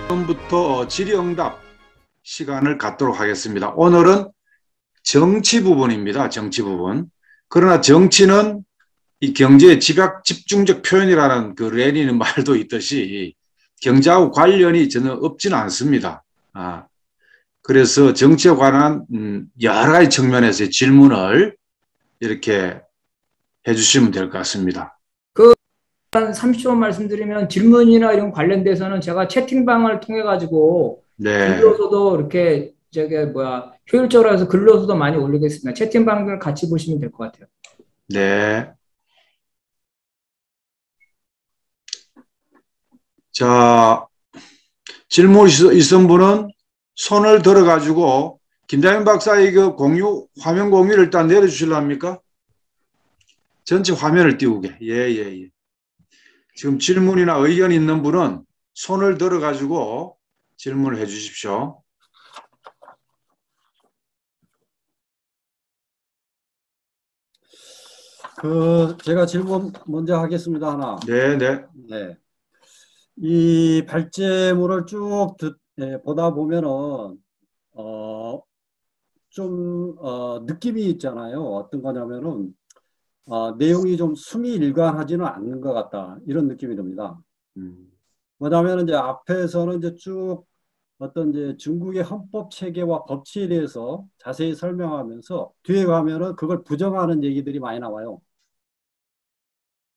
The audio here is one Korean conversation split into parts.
지금부터 질의응답 시간을 갖도록 하겠습니다. 오늘은 정치 부분입니다. 정치 부분. 그러나 정치는 이 경제의 집중적 표현이라는 그 레닌의 말도 있듯이 경제하고 관련이 전혀 없지는 않습니다. 그래서 정치에 관한 여러 가지 측면에서의 질문을 이렇게 해주시면 될 것 같습니다. 한 30초만 말씀드리면 질문이나 이런 관련돼서는 제가 채팅방을 통해 가지고 네, 글로서도 이렇게 효율적으로 해서 글로서도 많이 올리겠습니다. 채팅방을 같이 보시면 될 것 같아요. 네. 자, 질문 있은 분은 손을 들어가지고 김장현 박사의 그 화면 공유를 일단 내려주실랍니까? 전체 화면을 띄우게. 예, 예, 예. 지금 질문이나 의견이 있는 분은 손을 들어가지고 질문을 해 주십시오. 제가 질문 먼저 하겠습니다. 하나. 네, 네. 네. 이 발제물을 쭉 보다 보면은, 느낌이 있잖아요. 어떤 거냐면은, 내용이 좀 숨이 일관하지는 않는 것 같다. 이런 느낌이 듭니다. 뭐냐면 이제 앞에서는 이제 쭉 어떤 이제 중국의 헌법 체계와 법치에 대해서 자세히 설명하면서 뒤에 가면은 그걸 부정하는 얘기들이 많이 나와요.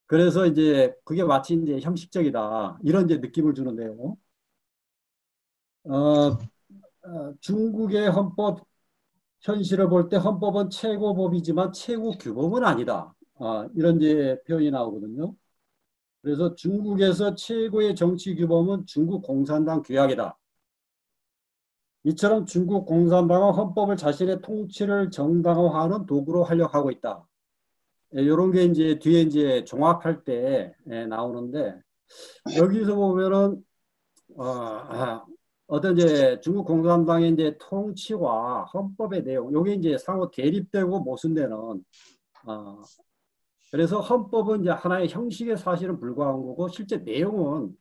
그래서 이제 그게 마치 이제 형식적이다. 이런 이제 느낌을 주는데요. 중국의 헌법 현실을 볼 때 헌법은 최고법이지만 최고 규범은 아니다. 이런 이제 표현이 나오거든요. 그래서 중국에서 최고의 정치 규범은 중국 공산당 규약이다. 이처럼 중국 공산당은 헌법을 자신의 통치를 정당화하는 도구로 하려고 하고 있다. 이런 게 이제 뒤에 이제 종합할 때 나오는데 여기서 보면은 어떤 이제 중국 공산당의 이제 통치와 헌법의 내용, 요게 이제 상호 대립되고 모순되는 그래서 헌법은 이제 하나의 형식의 사실은 불과한 거고 실제 내용은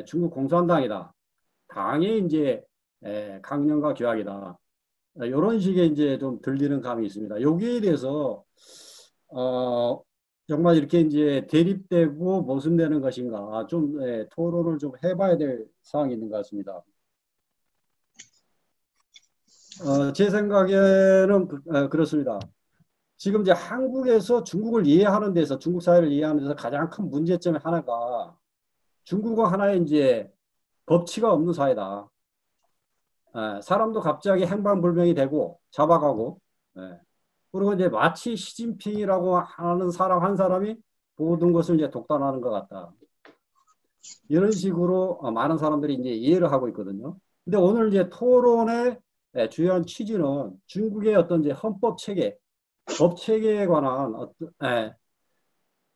중국 공산당이다. 당의 이제 강령과 규약이다. 이런 식의 이제 좀 들리는 감이 있습니다. 여기에 대해서 정말 이렇게 이제 대립되고 모순되는 것인가 좀 토론을 좀 해봐야 될 사항이 있는 것 같습니다. 제 생각에는 그렇습니다. 지금 이제 한국에서 중국을 이해하는 데서 중국 사회를 이해하는 데서 가장 큰 문제점의 하나가 중국은 하나의 이제 법치가 없는 사회다. 사람도 갑자기 행방불명이 되고 잡아가고 그리고 이제 마치 시진핑이라고 하는 사람 한 사람이 모든 것을 이제 독단하는 것 같다. 이런 식으로 많은 사람들이 이제 이해를 하고 있거든요. 근데 오늘 이제 토론의 주요한 취지는 중국의 어떤 이제 헌법 체계, 법 체계에 관한 어떤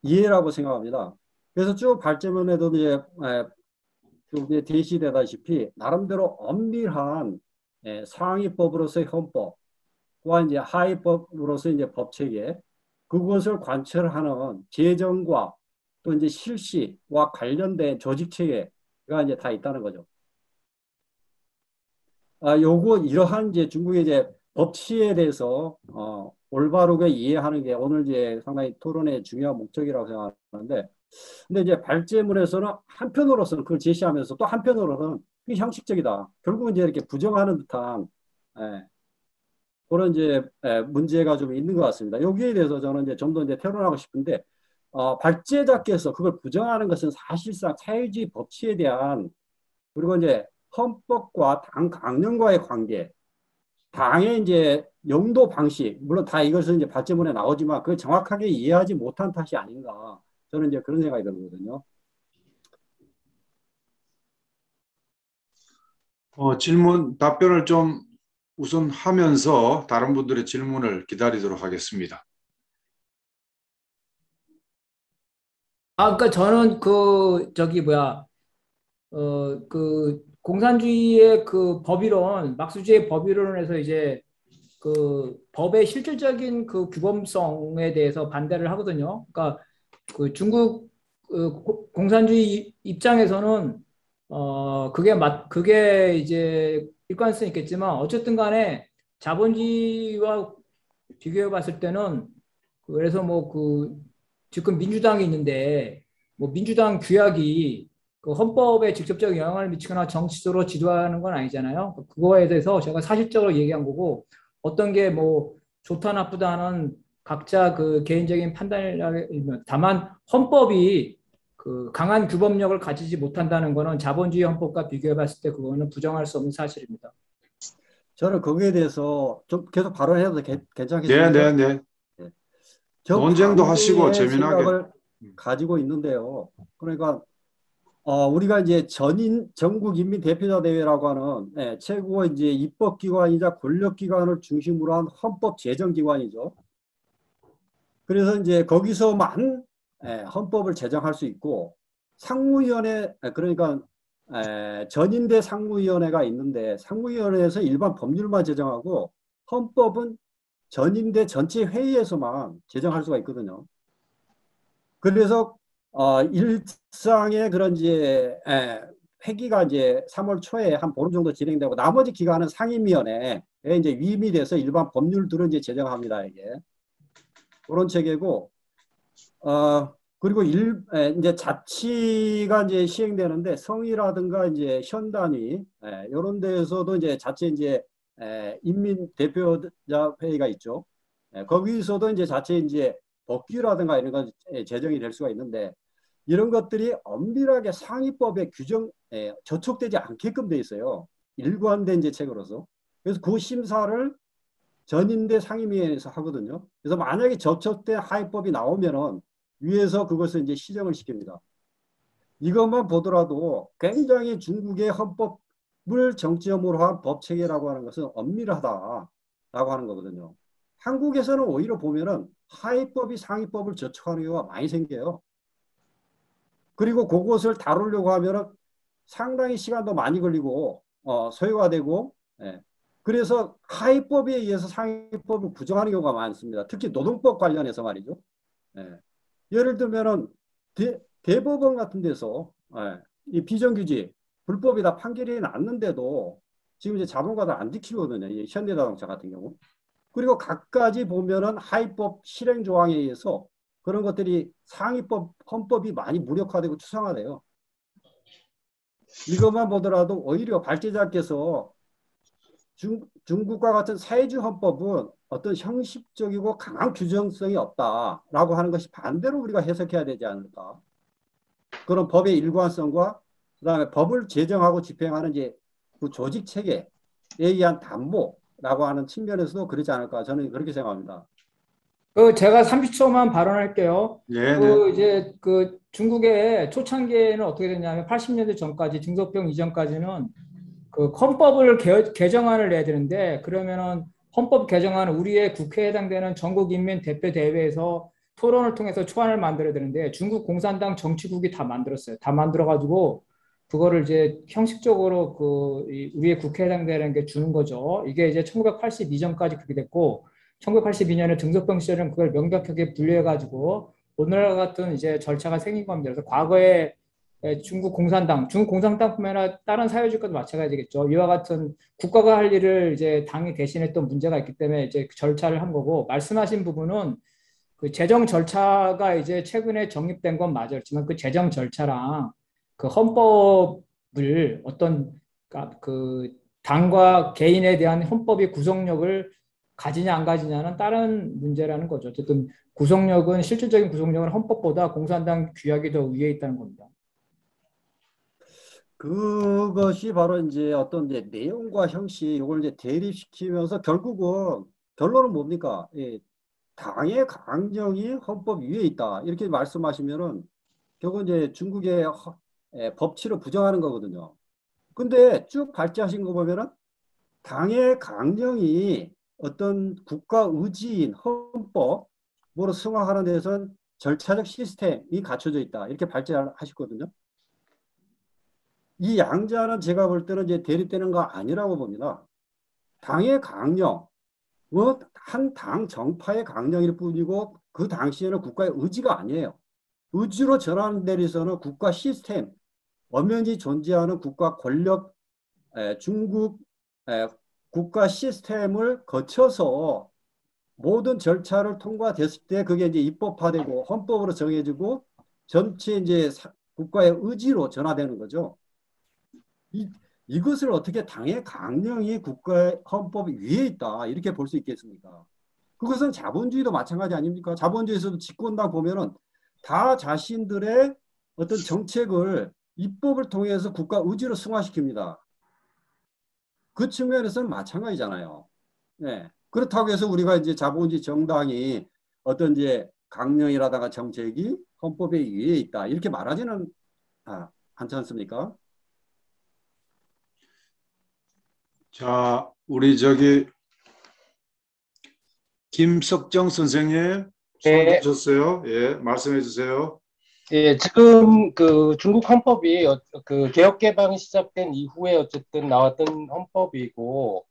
이해라고 생각합니다. 그래서 쭉 발전문에도 이제 제시되다시피 나름대로 엄밀한 상위법으로서의 헌법과 이제 하위법으로서 이제 법 체계 그것을 관철하는 재정과 또 이제 실시와 관련된 조직 체계가 이제 다 있다는 거죠. 이러한 이제 중국의 이제 법치에 대해서 올바르게 이해하는 게 오늘 이제 상당히 토론의 중요한 목적이라고 생각하는데, 근데 이제 발제문에서는 한편으로서는 그걸 제시하면서 또 한편으로는 그게 형식적이다. 결국은 이제 이렇게 부정하는 듯한 그런 이제 문제가 좀 있는 것 같습니다. 여기에 대해서 저는 이제 좀 더 이제 토론하고 싶은데, 발제자께서 그걸 부정하는 것은 사실상 사회주의 법치에 대한 그리고 이제 헌법과 당 강령과의 관계, 당의 이제 용도 방식, 물론 다 이것은 이제 발제문에 나오지만 그걸 정확하게 이해하지 못한 탓이 아닌가. 저는 이제 그런 생각이 들거든요. 질문, 답변을 좀 우선 하면서 다른 분들의 질문을 기다리도록 하겠습니다. 그러니까 저는 공산주의의 그 법이론, 막스주의의 법이론에서 이제 그 법의 실질적인 그 규범성에 대해서 반대를 하거든요. 그러니까 그 중국 공산주의 입장에서는 그게 이제 일관성이 있겠지만 어쨌든 간에 자본주의와 비교해 봤을 때는 그래서 뭐 지금 민주당이 있는데 뭐 민주당 규약이 그 헌법에 직접적 영향을 미치거나 정치적으로 지도하는 건 아니잖아요. 그거에 대해서 제가 사실적으로 얘기한 거고 어떤 게 뭐 좋다 나쁘다는 각자 그 개인적인 판단이라면 다만 헌법이 그 강한 규범력을 가지지 못한다는 거는 자본주의 헌법과 비교해 봤을 때 그거는 부정할 수 없는 사실입니다. 저는 거기에 대해서 좀 계속 발언해도 네, 네, 괜찮겠습니까? 네. 네. 저 논쟁도 하시고 반대의 재미나게. 생각을 가지고 있는데요. 그러니까 우리가 이제 전국인민대표자대회라고 하는 최고 이제 입법기관이자 권력기관을 중심으로 한 헌법 제정기관이죠. 그래서 이제 거기서만 헌법을 제정할 수 있고 상무위원회 그러니까 전인대 상무위원회가 있는데 상무위원회에서 일반 법률만 제정하고 헌법은 전인대 전체 회의에서만 제정할 수가 있거든요. 그래서 일상의 그런 이제 회기가 이제 3월 초에 한 보름 정도 진행되고 나머지 기간은 상임위원회에 이제 위임이 돼서 일반 법률들은 이제 제정합니다. 이게 그런 체계고 그리고 이제 자치가 이제 시행되는데 성이라든가 이제 현단위 이런 데에서도 이제 자체 이제 인민 대표자 회의가 있죠. 거기서도 이제 자체 이제 법규라든가 이런 거 제정이 될 수가 있는데 이런 것들이 엄밀하게 상위법에 저촉되지 않게끔 돼 있어요. 일관된 이제 책으로서. 그래서 그 심사를 전인대 상임위에서 하거든요. 그래서 만약에 저촉된 하위법이 나오면은 위에서 그것을 이제 시정을 시킵니다. 이것만 보더라도 굉장히 중국의 헌법을 정점으로 한 법체계라고 하는 것은 엄밀하다라고 하는 거거든요. 한국에서는 오히려 보면은 하위법이 상위법을 저촉하는 경우가 많이 생겨요. 그리고 그것을 다루려고 하면은 상당히 시간도 많이 걸리고 소요가 되고 그래서 하위법에 의해서 상위법을 부정하는 경우가 많습니다. 특히 노동법 관련해서 말이죠. 예를 들면은 대법원 같은 데서 이 비정규직 불법이다 판결이 났는데도 지금 이제 자본가들 안 지키거든요. 이 현대자동차 같은 경우. 그리고 각가지 보면은 하위법 실행 조항에 의해서 그런 것들이 상위법 헌법이 많이 무력화되고 추상화돼요. 이것만 보더라도 오히려 발제자께서 중국과 같은 사회주의 헌법은 어떤 형식적이고 강한 규정성이 없다라고 하는 것이 반대로 우리가 해석해야 되지 않을까. 그런 법의 일관성과 그다음에 법을 제정하고 집행하는 이제 그 조직 체계에 의한 담보라고 하는 측면에서도 그러지 않을까 저는 그렇게 생각합니다. 제가 30초만 발언할게요. 네, 네. 이제 중국의 초창기에는 어떻게 됐냐면 80년대 전까지 등소평 이전까지는 그 헌법을 개정안을 내야 되는데 그러면은 헌법 개정안은 우리의 국회에 해당되는 전국인민대표대회에서 토론을 통해서 초안을 만들어야 되는데 중국 공산당 정치국이 다 만들었어요. 다 만들어가지고 그거를 이제 형식적으로 우리의 국회에 해당되는 게 주는 거죠. 이게 이제 1982년까지 그렇게 됐고 1982년에 등소평 시절은 그걸 명백하게 분류해가지고 오늘과 같은 이제 절차가 생긴 겁니다. 그래서 과거에 중국 공산당뿐만 아니라 다른 사회주의과도 마찬가지겠죠. 이와 같은 국가가 할 일을 이제 당이 대신했던 문제가 있기 때문에 이제 그 절차를 한 거고 말씀하신 부분은 그 재정 절차가 이제 최근에 정립된 건 맞아요. 그렇지만 그 재정 절차랑 그 헌법을 그 당과 개인에 대한 헌법의 구속력을 가지냐 안 가지냐는 다른 문제라는 거죠. 어쨌든 실질적인 구속력은 헌법보다 공산당 규약이 더 위에 있다는 겁니다. 그것이 바로 이제 어떤 이제 내용과 형식 이걸 이제 대립시키면서 결국은 결론은 뭡니까? 당의 강령이 헌법 위에 있다 이렇게 말씀하시면은 결국 이제 중국의 법치를 부정하는 거거든요. 근데 쭉 발제하신 거 보면은 당의 강령이 어떤 국가 의지인 헌법으로 승화하는 데서는 절차적 시스템이 갖춰져 있다 이렇게 발제하셨거든요. 이 양자는 제가 볼 때는 이제 대립되는 거 아니라고 봅니다. 당의 강령, 한 당 정파의 강령일 뿐이고 그 당시에는 국가의 의지가 아니에요. 의지로 전환되리서는 국가 시스템, 엄연히 존재하는 국가 권력, 중국 국가 시스템을 거쳐서 모든 절차를 통과됐을 때 그게 이제 입법화되고 헌법으로 정해지고 전체 이제 국가의 의지로 전화되는 거죠. 이것을 어떻게 당의 강령이 국가의 헌법 위에 있다 이렇게 볼 수 있겠습니까? 그것은 자본주의도 마찬가지 아닙니까? 자본주의에서도 집권당 보면은 다 자신들의 어떤 정책을 입법을 통해서 국가 의지로 승화시킵니다. 그 측면에서는 마찬가지잖아요. 네. 그렇다고 해서 우리가 이제 자본주의 정당이 어떤 이제 강령이라다가 정책이 헌법에 위에 있다 이렇게 말하지는 않지 않습니까? 자, 우리 김석정 선생님 손 네, 드셨어요? 예, 말씀해 주세요. 예, 지금 그 중국 헌법이 그 개혁 개방이 시작된 이후에 어쨌든 나왔던 헌법이고,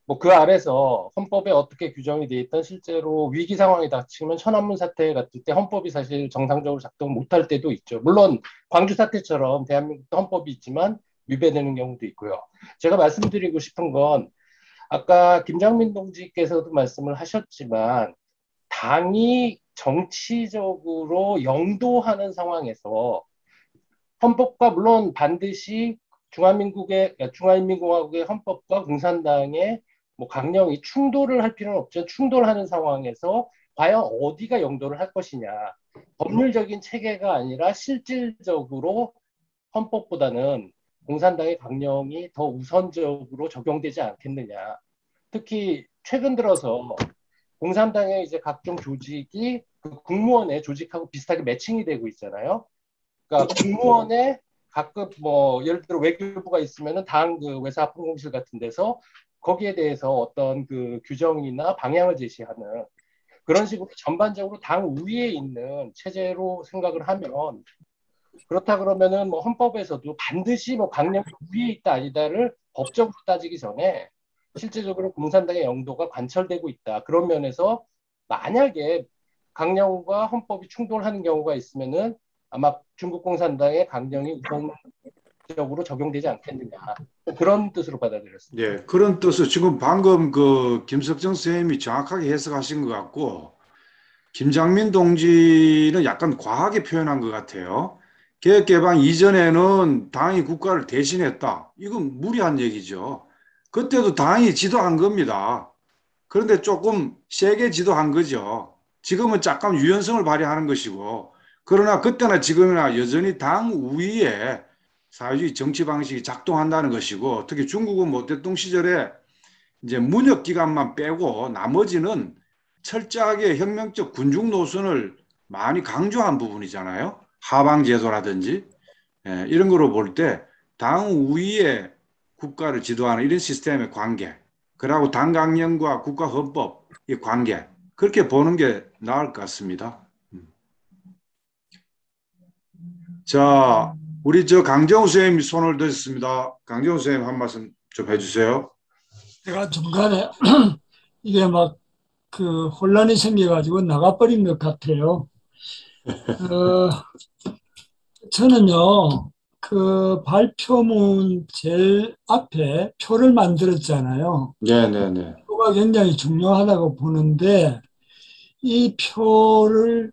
뭐 그 아래서 헌법에 어떻게 규정이 돼 있던 실제로 위기 상황이 닥치면 천안문 사태 같을 때 헌법이 사실 정상적으로 작동 못할 때도 있죠. 물론 광주 사태처럼 대한민국도 헌법이 있지만 위배되는 경우도 있고요. 제가 말씀드리고 싶은 건 아까 김장민 동지께서도 말씀을 하셨지만 당이 정치적으로 영도하는 상황에서 헌법과 물론 반드시 중华民国중华人民共和国의 헌법과 공산당의 뭐 강령이 충돌을 할 필요는 없죠. 충돌하는 상황에서 과연 어디가 영도를 할 것이냐. 법률적인 체계가 아니라 실질적으로 헌법보다는 공산당의 강령이 더 우선적으로 적용되지 않겠느냐. 특히 최근 들어서 공산당의 이제 각종 조직이 그 국무원의 조직하고 비슷하게 매칭이 되고 있잖아요. 그러니까 국무원에 가끔 뭐 예를 들어 외교부가 있으면은 당 그 외사합동공실 같은 데서 거기에 대해서 어떤 그 규정이나 방향을 제시하는 그런 식으로 전반적으로 당 위에 있는 체제로 생각을 하면 그렇다 그러면은 뭐 헌법에서도 반드시 뭐 강령 위에 있다 아니다를 법적으로 따지기 전에 실제적으로 공산당의 영도가 관철되고 있다. 그런 면에서 만약에 강령과 헌법이 충돌하는 경우가 있으면은 아마 중국 공산당의 강령이 우선적으로 적용되지 않겠느냐. 그런 뜻으로 받아들였습니다. 예, 그런 뜻을 지금 방금 그 김석정 선생님이 정확하게 해석하신 것 같고, 김장민 동지는 약간 과하게 표현한 것 같아요. 개혁개방 이전에는 당이 국가를 대신했다. 이건 무리한 얘기죠. 그때도 당이 지도한 겁니다. 그런데 조금 세게 지도한 거죠. 지금은 약간 유연성을 발휘하는 것이고, 그러나 그때나 지금이나 여전히 당 위에 사회주의 정치 방식이 작동한다는 것이고, 특히 중국은 모 대통령 시절에 이제 문혁 기간만 빼고 나머지는 철저하게 혁명적 군중 노선을 많이 강조한 부분이잖아요. 하방 제도라든지 이런 거로 볼 때 당 위에 국가를 지도하는 이런 시스템의 관계, 그리고 당 강령과 국가 헌법의 관계, 그렇게 보는 게 나을 것 같습니다. 자, 우리 강정우 선생님이 손을 드셨습니다. 강정우 선생님 한 말씀 좀 해주세요. 제가 중간에 이게 막 그 혼란이 생겨가지고 나가버린 것 같아요. 저는요, 그 발표문 제일 앞에 표를 만들었잖아요. 네네네. 표가 굉장히 중요하다고 보는데 이 표를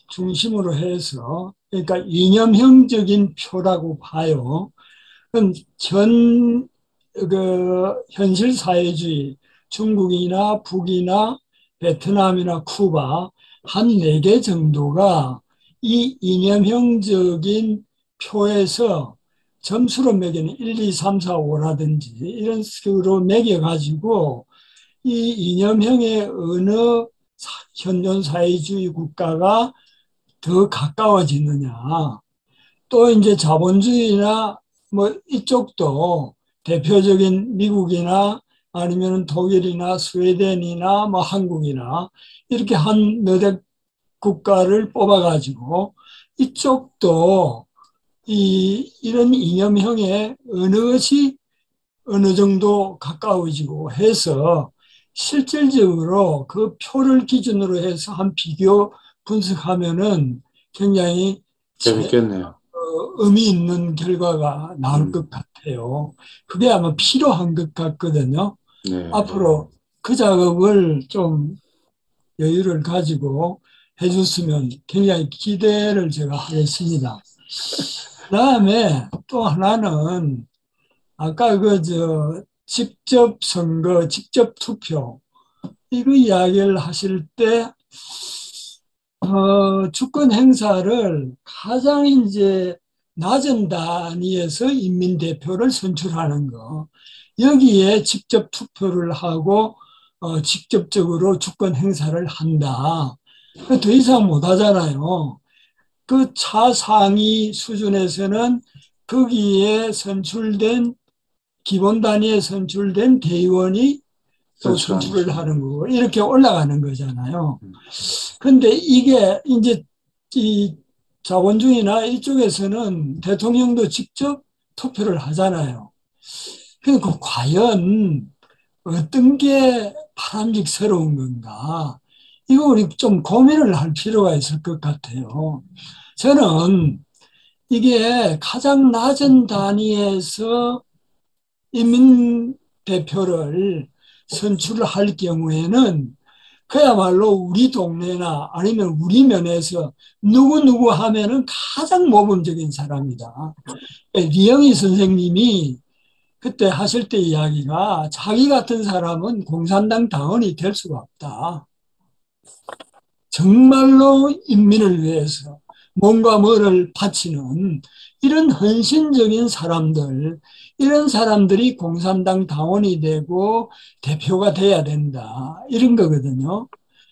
중심으로 해서 그러니까 이념형적인 표라고 봐요. 그럼 현실 사회주의 중국이나 북이나 베트남이나 쿠바 한 4개 정도가 이 이념형적인 표에서 점수로 매기는 1, 2, 3, 4, 5라든지 이런 식으로 매겨가지고 이 이념형의 어느 현존 사회주의 국가가 더 가까워지느냐. 또 이제 자본주의나 뭐 이쪽도 대표적인 미국이나 아니면 독일이나 스웨덴이나 뭐 한국이나 이렇게 한 너댓 국가를 뽑아가지고 이쪽도 이런 이념형에 어느 것이 어느 정도 가까워지고 해서 실질적으로 그 표를 기준으로 해서 한 비교 분석하면은 굉장히 재밌겠네요. 의미 있는 결과가 나올 것 같아요. 그게 아마 필요한 것 같거든요. 네. 앞으로 그 작업을 좀 여유를 가지고 해줬으면 굉장히 기대를 제가 하겠습니다. 그다음에 또 하나는 아까 직접 선거, 직접 투표 이거 이야기를 하실 때 주권 행사를 가장 이제 낮은 단위에서 인민대표를 선출하는 거. 여기에 직접 투표를 하고 직접적으로 주권 행사를 한다. 더 이상 못 하잖아요. 그 차상위 수준에서는 거기에 선출된 기본 단위에 선출된 대의원이 또 선출을 하는 거고 이렇게 올라가는 거잖아요. 근데 이게 이제 이 자본주의나 이쪽에서는 대통령도 직접 투표를 하잖아요. 그러니까 과연 어떤 게 바람직스러운 건가? 이거 우리 좀 고민을 할 필요가 있을 것 같아요. 저는 이게 가장 낮은 단위에서 인민 대표를 선출할 경우에는 그야말로 우리 동네나 아니면 우리 면에서 누구 하면은 가장 모범적인 사람이다. 리영희 선생님이 그때 하실 때 이야기가 자기 같은 사람은 공산당 당원이 될 수가 없다. 정말로 인민을 위해서 뭔가 뭐를 바치는 이런 헌신적인 사람들, 이런 사람들이 공산당 당원이 되고 대표가 돼야 된다. 이런 거거든요.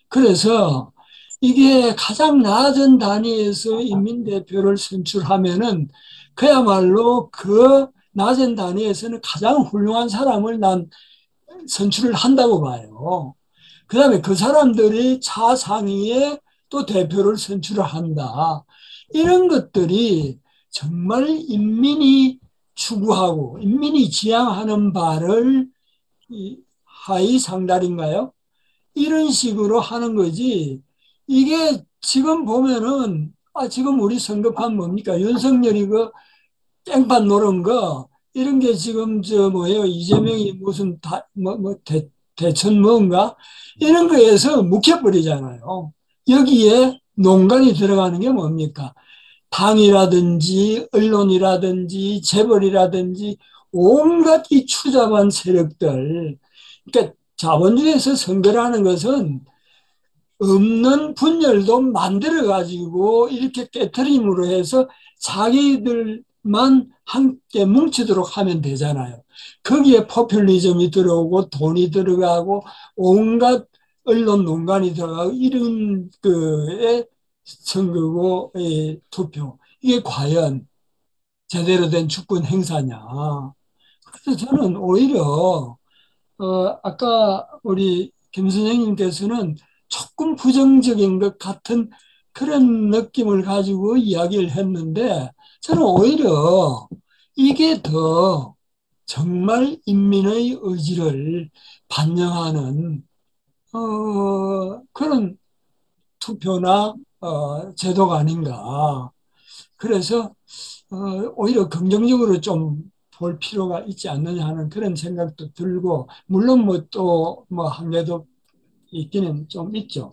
그래서 이게 가장 낮은 단위에서 인민대표를 선출하면은 그야말로 그 낮은 단위에서는 가장 훌륭한 사람을 난 선출을 한다고 봐요. 그 다음에 그 사람들이 차상위에 또 대표를 선출을 한다. 이런 것들이 정말 인민이 추구하고 인민이 지향하는 바를 하위 상달인가요? 이런 식으로 하는 거지. 이게 지금 보면은 지금 우리 선거판 뭡니까? 윤석열이 그 땡판 노는 거 이런 게 지금 뭐예요? 이재명이 무슨 대천 뭔가 이런 거에서 묵혀버리잖아요. 여기에 농간이 들어가는 게 뭡니까? 당이라든지 언론이라든지 재벌이라든지 온갖 이 추잡한 세력들. 그러니까 자본주의에서 선거라는 것은 없는 분열도 만들어 가지고 이렇게 깨트림으로 해서 자기들만 함께 뭉치도록 하면 되잖아요. 거기에 포퓰리즘이 들어오고 돈이 들어가고 온갖 언론 농간이 들어가고 이런 거에 선거고 투표. 이게 과연 제대로 된 주권 행사냐. 그래서 저는 오히려 아까 우리 김 선생님께서는 조금 부정적인 것 같은 그런 느낌을 가지고 이야기를 했는데 저는 오히려 이게 더 정말 인민의 의지를 반영하는 그런 투표나 제도가 아닌가. 그래서 오히려 긍정적으로 좀 볼 필요가 있지 않느냐 하는 그런 생각도 들고 물론 뭐 또 뭐 한계도 있기는 좀 있죠.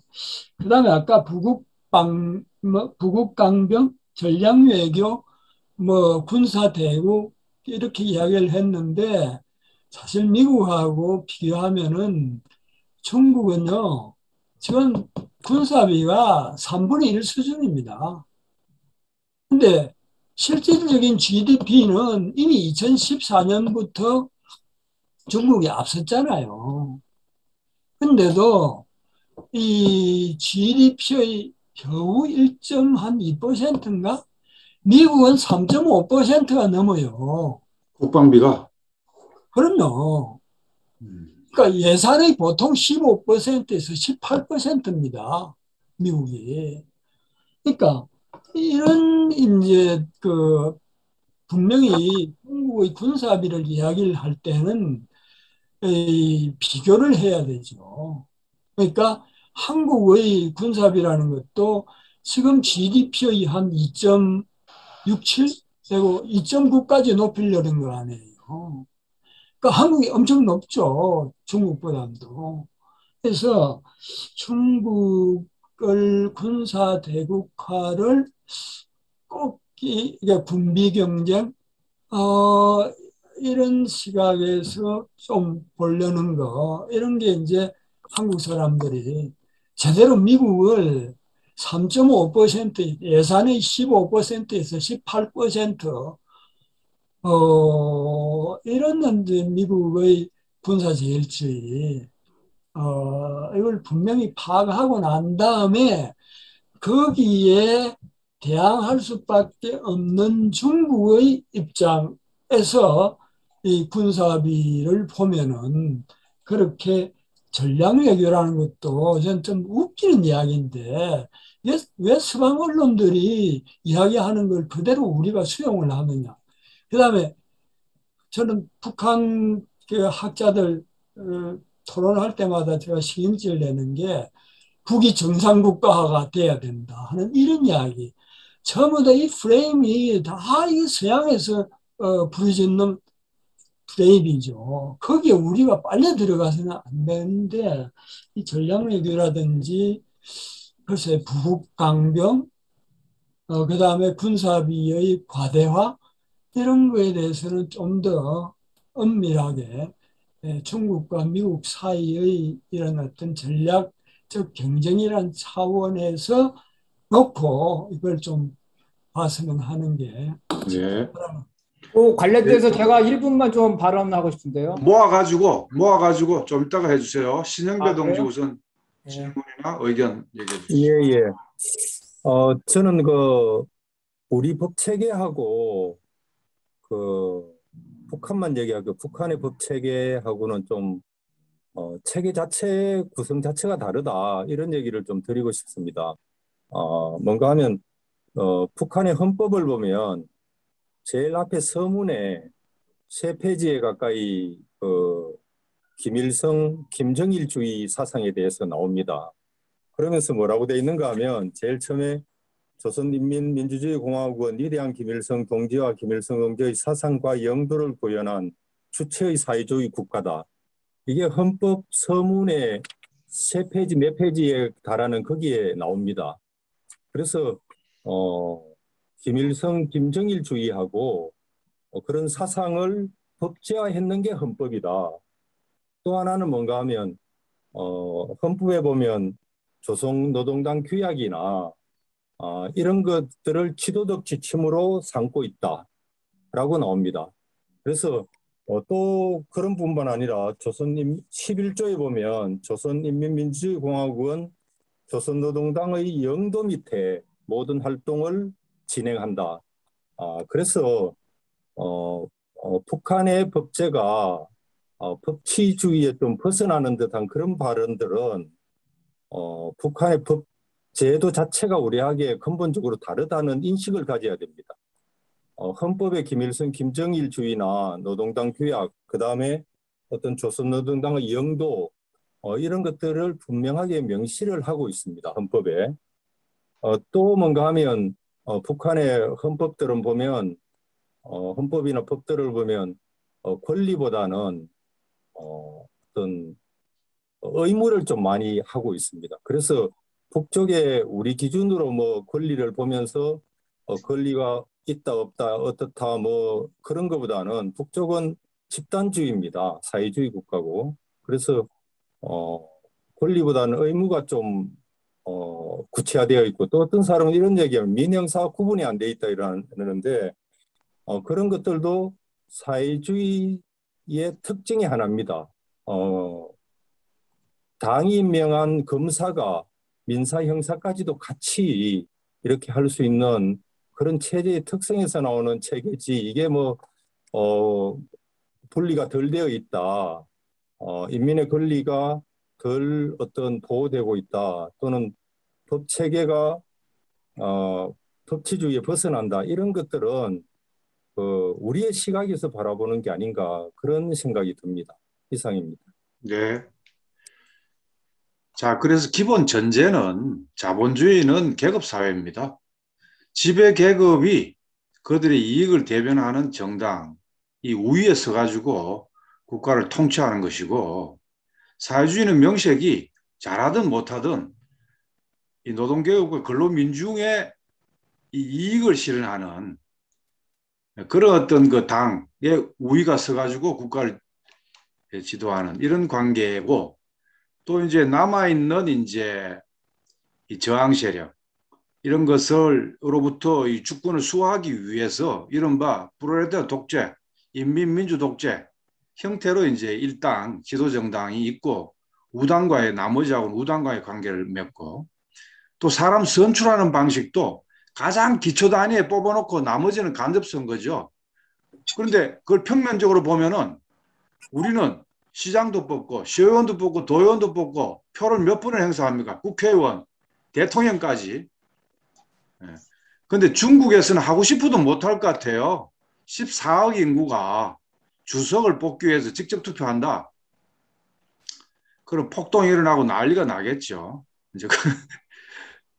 그다음에 아까 부국강병, 전략외교, 뭐 군사대국 이렇게 이야기를 했는데 사실 미국하고 비교하면은 중국은요 지금 군사비가 3분의 1 수준입니다. 근데 실질적인 GDP는 이미 2014년부터 중국이 앞섰잖아요. 근데도 이 GDP의 겨우 1.2%인가? 미국은 3.5%가 넘어요. 국방비가. 그럼요. 그러니까 예산의 보통 15%에서 18%입니다. 미국이. 그러니까 이런 이제 분명히 중국의 군사비를 이야기를 할 때는 비교를 해야 되죠. 그러니까 한국의 군사비라는 것도 지금 GDP의 한 2.67? 그리고 2.9까지 높이려는 거 아니에요. 그러니까 한국이 엄청 높죠. 중국보다도. 그래서 중국을 군사 대국화를 꼭 이게 군비 경쟁 이런 시각에서 좀 보려는 거 이런 게 이제 한국 사람들이 제대로 미국을 3.5% 예산의 15%에서 18% 이런 이제 미국의 군사제일주의 이걸 분명히 파악하고 난 다음에 거기에 대항할 수밖에 없는 중국의 입장에서 이 군사비를 보면은 그렇게 전략 외교라는 것도 저는 좀 웃기는 이야기인데 왜 서방 언론들이 이야기하는 걸 그대로 우리가 수용을 하느냐. 그다음에 저는 북한 그 학자들 토론할 때마다 제가 신경질 내는 게 북이 정상국가화가 돼야 된다 하는 이런 이야기. 전부 다 이 프레임이 다 이 서양에서 부르짖는 프레임이죠. 거기에 우리가 빨려 들어가서는 안 되는데 이 전략외교라든지 글쎄 부국강병 그다음에 군사비의 과대화 이런 거에 대해서는 좀 더 엄밀하게 중국과 미국 사이의 이런 어떤 전략적 경쟁이라는 차원에서 놓고 이걸 좀 봤으면 하는 게 네. 그 관련돼서 제가 1분만 좀 발언하고 싶은데요. 모아가지고 좀 이따가 해주세요. 신영배 동지 그래요? 우선 예. 질문이나 의견 얘기해 예, 주시죠. 예. 저는 우리 법 체계하고 북한만 얘기하고 북한의 법 체계하고는 좀 체계 자체 구성 자체가 다르다 이런 얘기를 좀 드리고 싶습니다. 뭔가 하면 북한의 헌법을 보면 제일 앞에 서문에 3페이지에 가까이 김일성, 김정일주의 사상에 대해서 나옵니다. 그러면서 뭐라고 돼 있는가 하면 제일 처음에 조선인민민주주의공화국은 위대한 김일성 동지와 김일성 동지의 사상과 영도를 구현한 주체의 사회주의 국가다. 이게 헌법 서문의 3페이지 몇 페이지에 달하는 거기에 나옵니다. 그래서 김일성, 김정일주의하고 그런 사상을 법제화했는 게 헌법이다. 또 하나는 뭔가 하면 헌법에 보면 조선노동당 규약이나 이런 것들을 지도적 지침으로 삼고 있다라고 나옵니다. 그래서 또 그런 뿐만 아니라 조선인 11조에 보면 조선인민민주주의공화국은 조선노동당의 영도 밑에 모든 활동을 진행한다. 그래서 북한의 법제가 법치주의에 좀 벗어나는 듯한 그런 발언들은 북한의 법 제도 자체가 우리하게 근본적으로 다르다는 인식을 가져야 됩니다. 헌법의 김일성, 김정일주의나 노동당 규약, 그 다음에 어떤 조선노동당의 영도 이런 것들을 분명하게 명시를 하고 있습니다. 헌법에. 또 뭔가 하면 북한의 헌법들은 보면 헌법이나 법들을 보면 권리보다는 어떤 의무를 좀 많이 하고 있습니다. 그래서 북쪽에 우리 기준으로 뭐 권리를 보면서 권리가 있다 없다 어떻다 뭐 그런 것보다는 북쪽은 집단주의입니다. 사회주의 국가고. 그래서 권리보다는 의무가 좀 구체화되어 있고 또 어떤 사람은 이런 얘기하면 민형사와 구분이 안 돼 있다 이러는데 그런 것들도 사회주의의 특징이 하나입니다. 당이 임명한 검사가 민사 형사까지도 같이 이렇게 할 수 있는 그런 체제의 특성에서 나오는 체계지 이게 뭐 분리가 덜 되어 있다. 인민의 권리가 덜 어떤 보호되고 있다. 또는 법 체계가 법치주의에 벗어난다. 이런 것들은 우리의 시각에서 바라보는 게 아닌가 그런 생각이 듭니다. 이상입니다. 네. 자, 그래서 기본 전제는 자본주의는 계급사회입니다. 지배계급이 그들의 이익을 대변하는 정당이 우위에 서가지고 국가를 통치하는 것이고, 사회주의는 명색이 잘하든 못하든 이 노동개혁과 근로민중의 이 이익을 실현하는 그런 어떤 그 당의 우위가 서가지고 국가를 지도하는 이런 관계고, 또 이제 남아있는 이제 이 저항 세력 이런 것을로부터 이 주권을 수호하기 위해서 이른바 프롤레타리아 독재, 인민민주 독재 형태로 이제 일당 지도정당이 있고, 우당과의 나머지하고는 우당과의 관계를 맺고, 또 사람 선출하는 방식도 가장 기초 단위에 뽑아놓고 나머지는 간접선거죠. 그런데 그걸 평면적으로 보면은 우리는 시장도 뽑고 시의원도 뽑고 도의원도 뽑고 표를 몇 번을 행사합니까? 국회의원, 대통령까지. 그런데 중국에서는 하고 싶어도 못할 것 같아요. 14억 인구가 주석을 뽑기 위해서 직접 투표한다. 그럼 폭동이 일어나고 난리가 나겠죠. 이제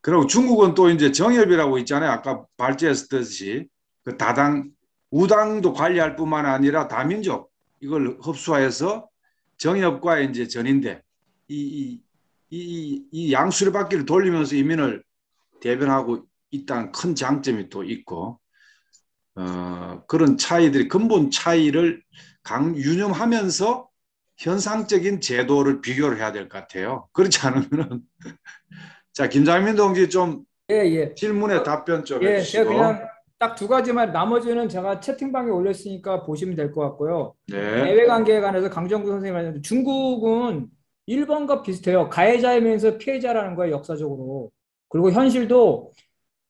그리고 중국은 또 이제 정협이라고 있잖아요. 아까 발제했듯이 그 다당 우당도 관리할 뿐만 아니라 다민족 이걸 흡수해서 정협과 이제 전인대 이 양수리바퀴를 돌리면서 이민을 대변하고 있다는 큰 장점이 또 있고, 그런 차이들이 근본 차이를 유념하면서 현상적인 제도를 비교를 해야 될 것 같아요. 그렇지 않으면은 자, 김장민 동지 좀 예. 질문에 답변 좀 예, 해주시고. 제가 그냥 딱 두 가지만, 나머지는 제가 채팅방에 올렸으니까 보시면 될 것 같고요. 네. 내외관계에 관해서 강정구 선생님이 말했는데, 중국은 일본과 비슷해요. 가해자이면서 피해자라는 거예요, 역사적으로. 그리고 현실도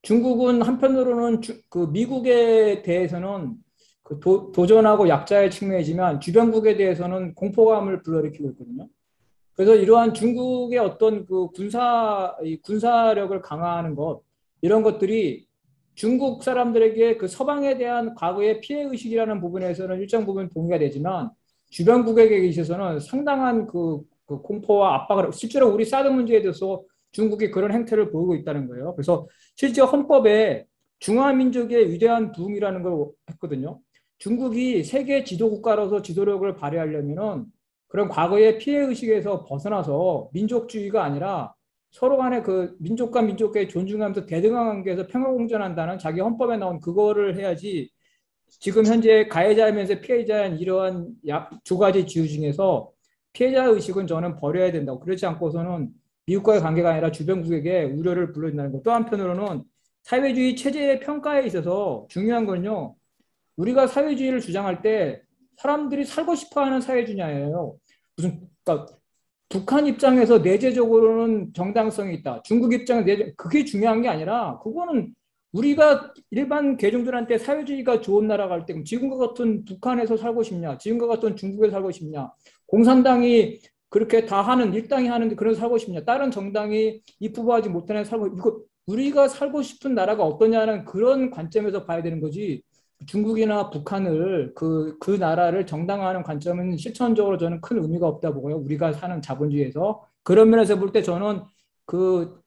중국은 한편으로는 그 미국에 대해서는 그 도전하고 약자의 측면이지만 주변국에 대해서는 공포감을 불러일으키고 있거든요. 그래서 이러한 중국의 어떤 그 군사력을 강화하는 것, 이런 것들이 중국 사람들에게 그 서방에 대한 과거의 피해 의식이라는 부분에서는 일정 부분 동의가 되지만, 주변국에게 있어서는 상당한 그 공포와 압박을, 실제로 우리 사드 문제에 대해서 중국이 그런 행태를 보이고 있다는 거예요. 그래서 실제 헌법에 중화민족의 위대한 부흥이라는 걸 했거든요. 중국이 세계 지도국가로서 지도력을 발휘하려면은 그런 과거의 피해 의식에서 벗어나서 민족주의가 아니라 서로 간에 그 민족과 민족의 존중하면서 대등한 관계에서 평화 공존한다는 자기 헌법에 나온 그거를 해야지, 지금 현재 가해자이면서 피해자인 이러한 두 가지 지유 중에서 피해자 의식은 저는 버려야 된다고. 그렇지 않고서는 미국과의 관계가 아니라 주변국에게 우려를 불러준다는 것. 또 한편으로는 사회주의 체제의 평가에 있어서 중요한 건요, 우리가 사회주의를 주장할 때 사람들이 살고 싶어하는 사회주의냐예요. 그러니까 북한 입장에서 내재적으로는 정당성이 있다, 중국 입장에 그게 중요한 게 아니라, 그거는 우리가 일반 대중들한테 사회주의가 좋은 나라가 할 때, 지금과 같은 북한에서 살고 싶냐, 지금과 같은 중국에서 살고 싶냐, 공산당이 그렇게 다 하는, 일당이 하는데 그래서 살고 싶냐, 다른 정당이 입후보하지 못하는 살고, 이거 우리가 살고 싶은 나라가 어떠냐는 그런 관점에서 봐야 되는 거지, 중국이나 북한을 그 나라를 정당화하는 관점은 실천적으로 저는 큰 의미가 없다 보고요. 우리가 사는 자본주의에서 그런 면에서 볼 때 저는 그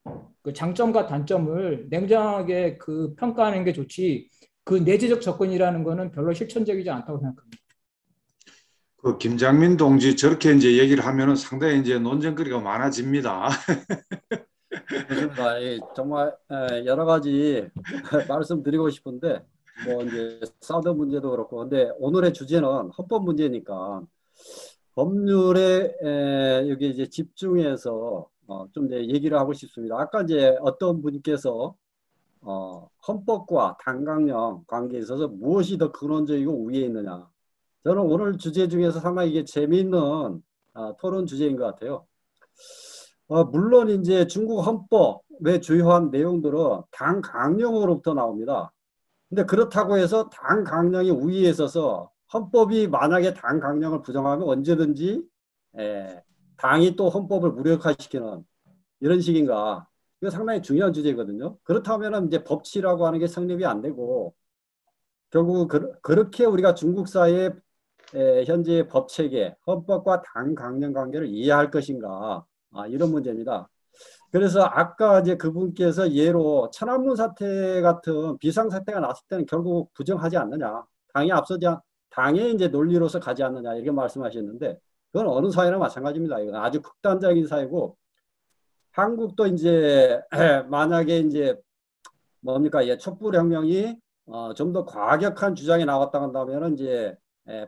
장점과 단점을 냉정하게 그 평가하는 게 좋지, 그 내재적 접근이라는 거는 별로 실천적이지 않다고 생각합니다. 그 김장민 동지 저렇게 이제 얘기를 하면은 상당히 이제 논쟁거리가 많아집니다. 그렇습니다. 정말 여러 가지 말씀드리고 싶은데, 뭐 이제 사드 문제도 그렇고, 근데 오늘의 주제는 헌법 문제니까 법률에 여기 이제 집중해서 좀 이제 얘기를 하고 싶습니다. 아까 이제 어떤 분께서 헌법과 당강령 관계에 있어서 무엇이 더 근원적이고 우위에 있느냐. 저는 오늘 주제 중에서 상당히 이게 재미있는 토론 주제인 것 같아요. 물론 이제 중국 헌법의 주요한 내용들은 당강령으로부터 나옵니다. 근데 그렇다고 해서 당강령이 우위에 있어서 헌법이 만약에 당강령을 부정하면 언제든지 당이 또 헌법을 무력화시키는 이런 식인가. 이거 상당히 중요한 주제거든요. 그렇다면 이제 법치라고 하는 게 성립이 안 되고, 결국 그렇게 우리가 중국 사회의 현재의 법체계, 헌법과 당강령 관계를 이해할 것인가, 이런 문제입니다. 그래서 아까 이제 그분께서 예로 천안문 사태 같은 비상사태가 났을 때는 결국 부정하지 않느냐. 당의 이제 논리로서 가지 않느냐. 이렇게 말씀하셨는데 그건 어느 사회나 마찬가지입니다. 이건 아주 극단적인 사회고 한국도 이제 만약에 이제 뭡니까? 예, 촛불혁명이 좀 더 과격한 주장이 나왔다 한다면은 이제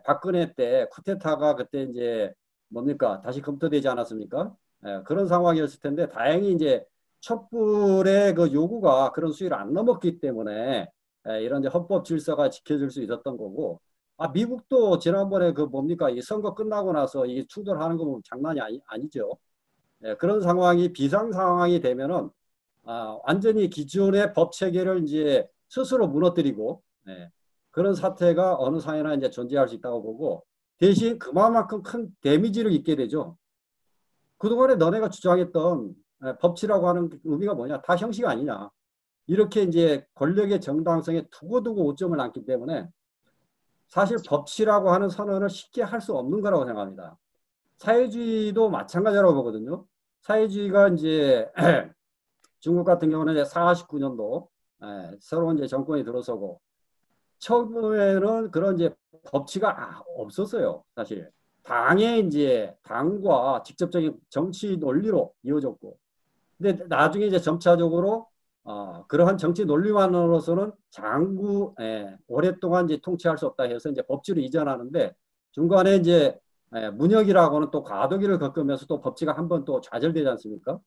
박근혜 때 쿠데타가 그때 이제 뭡니까? 다시 검토되지 않았습니까? 그런 상황이었을 텐데 다행히 이제 촛불의 그 요구가 그런 수위를 안 넘었기 때문에 이런 이제 헌법 질서가 지켜질 수 있었던 거고 미국도 지난번에 그 뭡니까? 이 선거 끝나고 나서 이게 충돌하는 거 보면 장난이 아니죠. 그런 상황이 비상 상황이 되면은 완전히 기존의 법 체계를 이제 스스로 무너뜨리고 그런 사태가 어느 사회나 이제 존재할 수 있다고 보고 대신 그만큼 큰 데미지를 입게 되죠. 그동안에 너네가 주장했던 법치라고 하는 의미가 뭐냐? 다 형식 아니냐? 이렇게 이제 권력의 정당성에 두고두고 오점을 남기 때문에 사실 법치라고 하는 선언을 쉽게 할 수 없는 거라고 생각합니다. 사회주의도 마찬가지라고 보거든요. 사회주의가 이제 중국 같은 경우는 이제 49년도 새로운 이제 정권이 들어서고 처음에는 그런 이제 법치가 없었어요. 사실 당과 직접적인 정치 논리로 이어졌고, 근데 나중에 이제 점차적으로 그러한 정치 논리만으로서는 오랫동안 이제 통치할 수 없다 해서 이제 법치로 이전하는데 중간에 이제 문혁이라고는 또 과도기를 겪으면서 또 법치가 한 번 또 좌절되지 않습니까?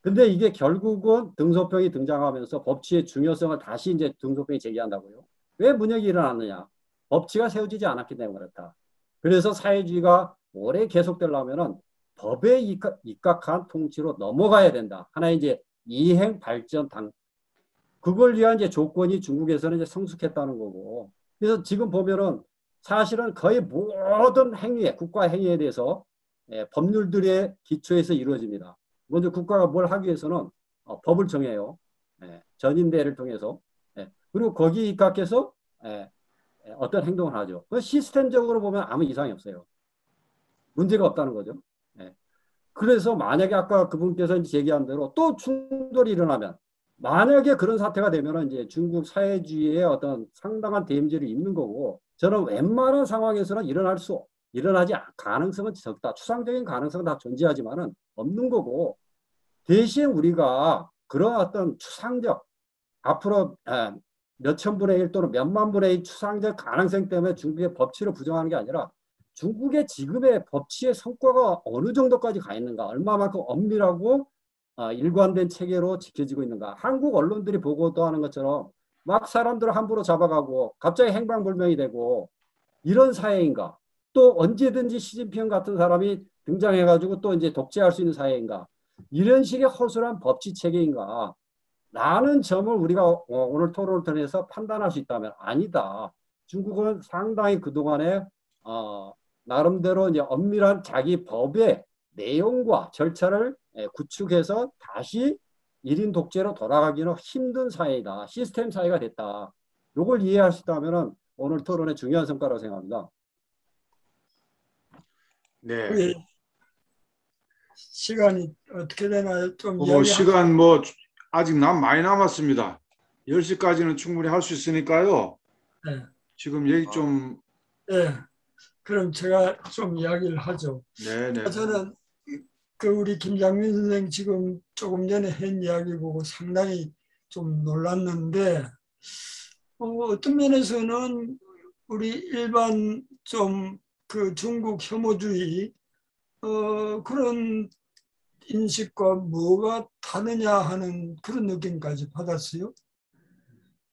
근데 이게 결국은 등소평이 등장하면서 법치의 중요성을 다시 이제 등소평이 제기한다고요. 왜 문혁이 일어났느냐? 법치가 세워지지 않았기 때문에 그렇다. 그래서 사회주의가 오래 계속되려면은 법에 입각한 통치로 넘어가야 된다. 하나의 이제 이행 발전 그걸 위한 이제 조건이 중국에서는 이제 성숙했다는 거고. 그래서 지금 보면은 사실은 거의 모든 행위에 국가 행위에 대해서 법률들의 기초에서 이루어집니다. 먼저 국가가 뭘 하기 위해서는 법을 정해요. 전인대를 통해서. 그리고 거기에 입각해서 어떤 행동을 하죠. 시스템적으로 보면 아무 이상이 없어요. 문제가 없다는 거죠. 그래서 만약에 아까 그분께서 제기한 대로 또 충돌이 일어나면 만약에 그런 사태가 되면 이제 중국 사회주의의 어떤 상당한 데미지를 입는 거고 저는 웬만한 상황에서는 일어나지 가능성은 적다. 추상적인 가능성은 다 존재하지만은 없는 거고 대신 우리가 그런 어떤 추상적 앞으로 몇천 분의 일 또는 몇만 분의 일 추상적 가능성 때문에 중국의 법치를 부정하는 게 아니라 중국의 지금의 법치의 성과가 어느 정도까지 가 있는가, 얼마만큼 엄밀하고 일관된 체계로 지켜지고 있는가. 한국 언론들이 보고도 하는 것처럼 막 사람들을 함부로 잡아가고 갑자기 행방불명이 되고 이런 사회인가. 또 언제든지 시진핑 같은 사람이 등장해가지고 또 이제 독재할 수 있는 사회인가. 이런 식의 허술한 법치 체계인가. 라는 점을 우리가 오늘 토론을 통해서 판단할 수 있다면 아니다. 중국은 상당히 그동안에 나름대로 이제 엄밀한 자기 법의 내용과 절차를 구축해서 다시 1인 독재로 돌아가기는 힘든 사회이다. 시스템 사회가 됐다. 이걸 이해할 수 있다면 오늘 토론의 중요한 성과라고 생각합니다. 네. 시간이 어떻게 되나요? 좀 이야기 시간 아직 많이 남았습니다. 10시까지는 충분히 할 수 있으니까요. 네. 지금 얘기 좀. 네. 그럼 제가 좀 이야기를 하죠. 네. 저는 우리 김장민 선생 지금 조금 전에 한 이야기 보고 상당히 좀 놀랐는데 어떤 면에서는 우리 일반 좀 그 중국 혐오주의 그런 인식과 뭐가 다르냐 하는 그런 느낌까지 받았어요.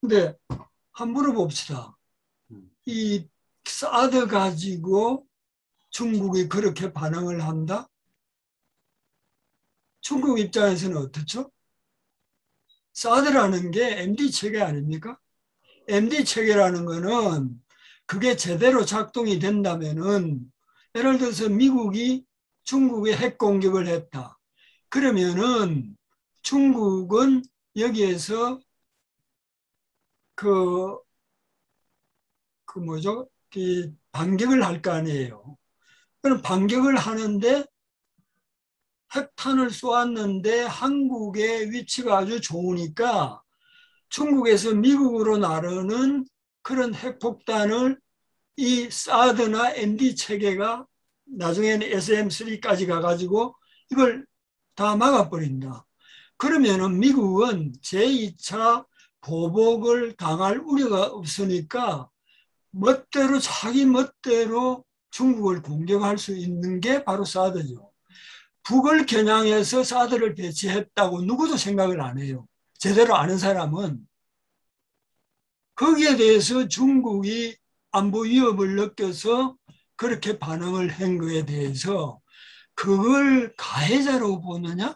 근데 한번 물어봅시다. 이 사드 가지고 중국이 그렇게 반응을 한다? 중국 입장에서는 어떻죠? 사드라는 게 MD 체계 아닙니까? MD 체계라는 거는 그게 제대로 작동이 된다면은 예를 들어서 미국이 중국에 핵 공격을 했다. 그러면은 중국은 여기에서 반격을 할 거 아니에요. 그럼 반격을 하는데 핵탄을 쏘았는데 한국의 위치가 아주 좋으니까 중국에서 미국으로 나르는 그런 핵폭탄을 이 사드나 MD 체계가 나중에는 SM3까지 가가지고 이걸 다 막아버린다. 그러면은 미국은 제2차 보복을 당할 우려가 없으니까 멋대로 자기 멋대로 중국을 공격할 수 있는 게 바로 사드죠. 북을 겨냥해서 사드를 배치했다고 누구도 생각을 안 해요. 제대로 아는 사람은. 거기에 대해서 중국이 안보 위협을 느껴서 그렇게 반응을 한 거에 대해서 그걸 가해자로 보느냐?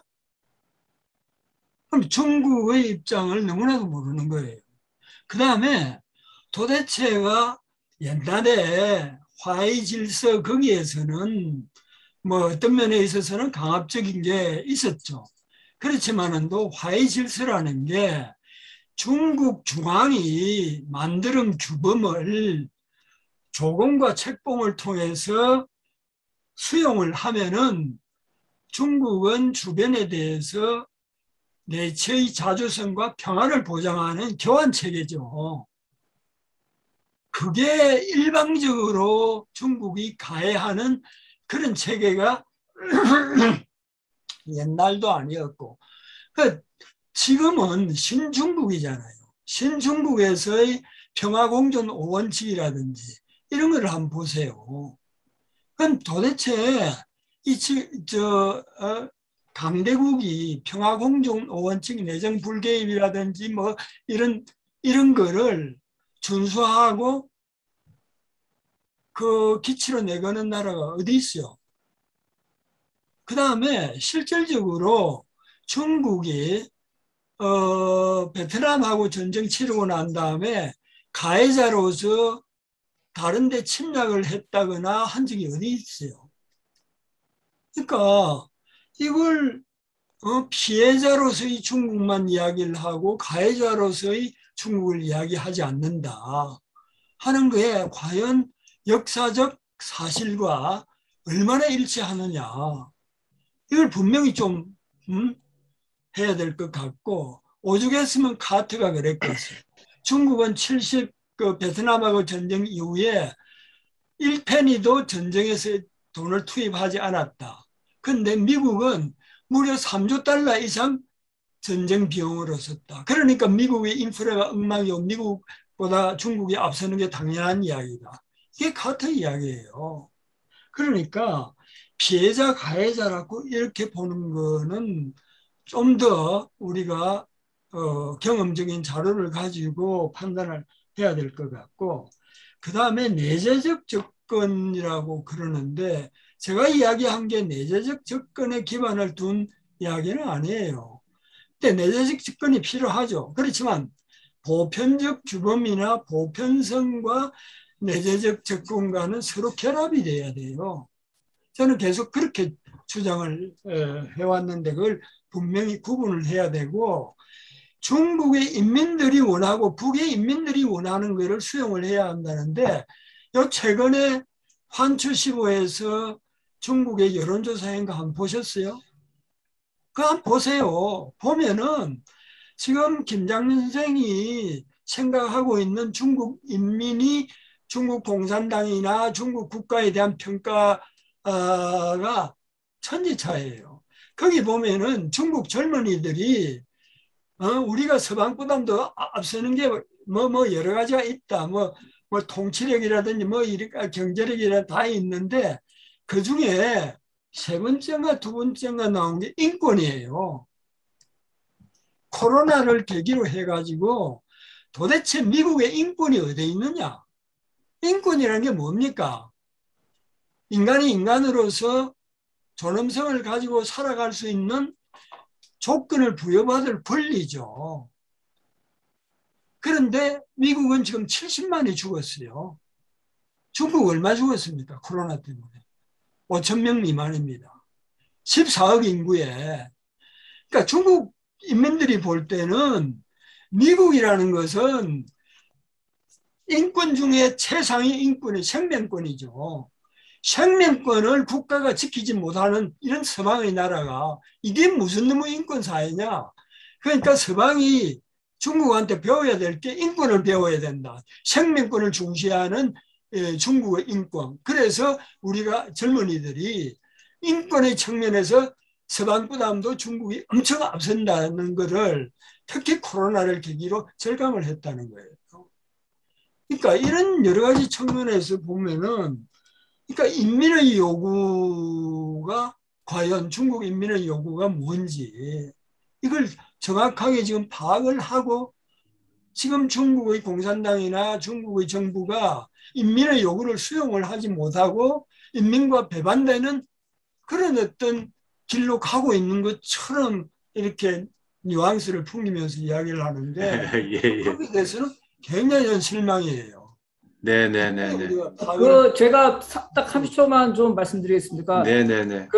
그럼 중국의 입장을 너무나도 모르는 거예요. 그 다음에 도대체가 옛날에 화해 질서 거기에서는 뭐 어떤 면에 있어서는 강압적인 게 있었죠. 그렇지만은도 화해 질서라는 게 중국 중앙이 만드는 규범을 조공과 책봉을 통해서 수용을 하면은 중국은 주변에 대해서 내처의 자주성과 평화를 보장하는 교환체계죠. 그게 일방적으로 중국이 가해하는 그런 체계가 옛날도 아니었고, 지금은 신중국이잖아요. 신중국에서의 평화공존 5원칙이라든지 이런 걸 한번 보세요. 그럼 도대체 강대국이 평화공존 5원칙 내정 불개입이라든지 뭐 이런 거를 준수하고 그 기치로 내거는 나라가 어디 있어요? 그 다음에 실질적으로 중국이 베트남하고 전쟁 치르고 난 다음에 가해자로서 다른 데 침략을 했다거나 한 적이 어디 있어요? 그러니까 이걸 피해자로서의 중국만 이야기를 하고 가해자로서의 중국을 이야기하지 않는다 하는 거에 과연 역사적 사실과 얼마나 일치하느냐 이걸 분명히 좀 해야 될 것 같고 오죽했으면 카트가 그랬겠어요. 중국은 그 베트남하고 전쟁 이후에 1페니도 전쟁에서 돈을 투입하지 않았다. 그런데 미국은 무려 3조 달러 이상 전쟁 비용으로 썼다. 그러니까 미국의 인프라가 엉망이고 미국보다 중국이 앞서는 게 당연한 이야기다. 이게 카트 이야기예요. 그러니까 피해자 가해자라고 이렇게 보는 거는 좀 더 우리가 경험적인 자료를 가지고 판단을 해야 될 것 같고 그 다음에 내재적 접근이라고 그러는데 제가 이야기한 게 내재적 접근에 기반을 둔 이야기는 아니에요. 근데 내재적 접근이 필요하죠. 그렇지만 보편적 규범이나 보편성과 내재적 접근과는 서로 결합이 돼야 돼요. 저는 계속 그렇게 주장을 해왔는데 그걸 분명히 구분을 해야 되고 중국의 인민들이 원하고 북의 인민들이 원하는 것을 수용을 해야 한다는데 요 최근에 환추15에서 중국의 여론조사인 거 한번 보셨어요? 그거 한번 보세요. 보면은 지금 김장민 선생이 생각하고 있는 중국 인민이 중국 공산당이나 중국 국가에 대한 평가가 천지차예요. 거기 보면은 중국 젊은이들이 우리가 서방보다도 앞서는 게 뭐 여러 가지가 있다. 뭐 통치력이라든지 뭐 경제력이라 다 있는데 그 중에 세 번째인가 두 번째인가 나온 게 인권이에요. 코로나를 계기로 해가지고 도대체 미국의 인권이 어디에 있느냐? 인권이라는 게 뭡니까? 인간이 인간으로서 존엄성을 가지고 살아갈 수 있는 조건을 부여받을 권리죠. 그런데 미국은 지금 70만이 죽었어요. 중국 얼마 죽었습니까? 코로나 때문에. 5천 명 미만입니다. 14억 인구에. 그러니까 중국 인민들이 볼 때는 미국이라는 것은 인권 중에 최상위 인권이 생명권이죠. 생명권을 국가가 지키지 못하는 이런 서방의 나라가 이게 무슨 놈의 인권 사회냐. 그러니까 서방이 중국한테 배워야 될 게 인권을 배워야 된다. 생명권을 중시하는 중국의 인권. 그래서 우리가 젊은이들이 인권의 측면에서 서방보다도 중국이 엄청 앞선다는 것을 특히 코로나를 계기로 절감을 했다는 거예요. 그러니까 이런 여러 가지 측면에서 보면은 그러니까 인민의 요구가 과연 중국 인민의 요구가 뭔지 이걸 정확하게 지금 파악을 하고 지금 중국의 공산당이나 중국의 정부가 인민의 요구를 수용을 하지 못하고 인민과 배반되는 그런 어떤 길로 가고 있는 것처럼 이렇게 뉘앙스를 풍기면서 이야기를 하는데 예. 거기에 대해서는 굉장히 실망이에요. 네네네네. 제가 딱 30초만 좀 말씀드리겠습니다. 네네네.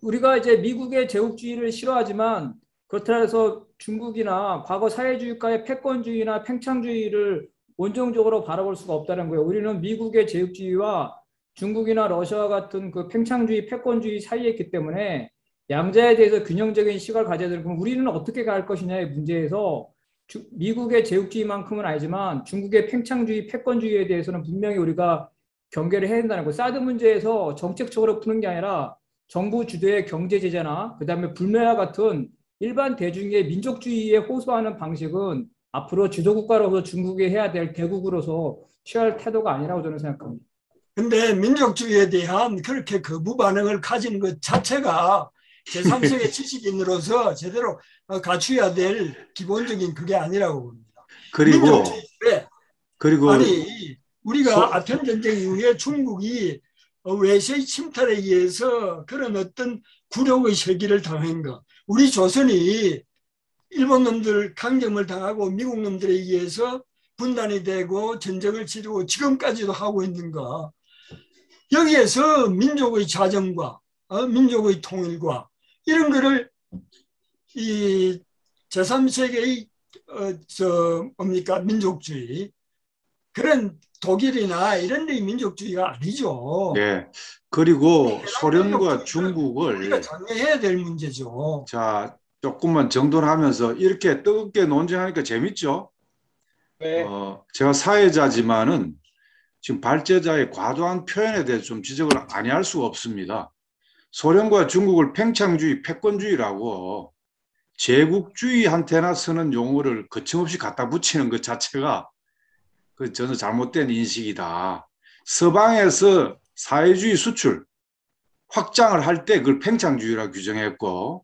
우리가 이제 미국의 제국주의를 싫어하지만 그렇다 해서 중국이나 과거 사회주의가의 패권주의나 팽창주의를 원정적으로 바라볼 수가 없다는 거예요. 우리는 미국의 제국주의와 중국이나 러시아와 같은 그 팽창주의, 패권주의 사이에 있기 때문에 양자에 대해서 균형적인 시각을 가져야 되는 그럼 우리는 어떻게 갈 것이냐의 문제에서 미국의 제국주의만큼은 아니지만 중국의 팽창주의, 패권주의에 대해서는 분명히 우리가 경계를 해야 된다는 거. 사드 문제에서 정책적으로 푸는 게 아니라 정부 주도의 경제 제재나 그다음에 불매와 같은 일반 대중의 민족주의에 호소하는 방식은 앞으로 지도국가로서 중국이 해야 될 대국으로서 취할 태도가 아니라고 저는 생각합니다. 근데 민족주의에 대한 그렇게 거부 반응을 가지는 것 자체가 제3세계 지식인으로서 제대로 갖춰야 될 기본적인 그게 아니라고 봅니다. 그리고 아니 우리가 아편 전쟁 이후에 중국이 외세의 침탈에 의해서 그런 어떤 굴욕의 세기를 당한 것, 우리 조선이 일본 놈들 강점을 당하고 미국 놈들에 의해서 분단이 되고 전쟁을 치르고 지금까지도 하고 있는 거, 여기에서 민족의 자정과 민족의 통일과 이런 거를 이 제3세계의 민족주의 그런 독일이나 이런 데 민족주의가 아니죠. 네. 그리고 소련과 중국을 우리가 장려해야 될 문제죠. 자, 조금만 정돈하면서 이렇게 뜨겁게 논쟁하니까 재밌죠? 네. 제가 사회자지만은 지금 발제자의 과도한 표현에 대해서 좀 지적을 아니할 수가 없습니다. 소련과 중국을 팽창주의, 패권주의라고 제국주의한테나 쓰는 용어를 거침없이 갖다 붙이는 것 자체가 그 저는 잘못된 인식이다. 서방에서 사회주의 수출, 확장을 할 때 그걸 팽창주의라고 규정했고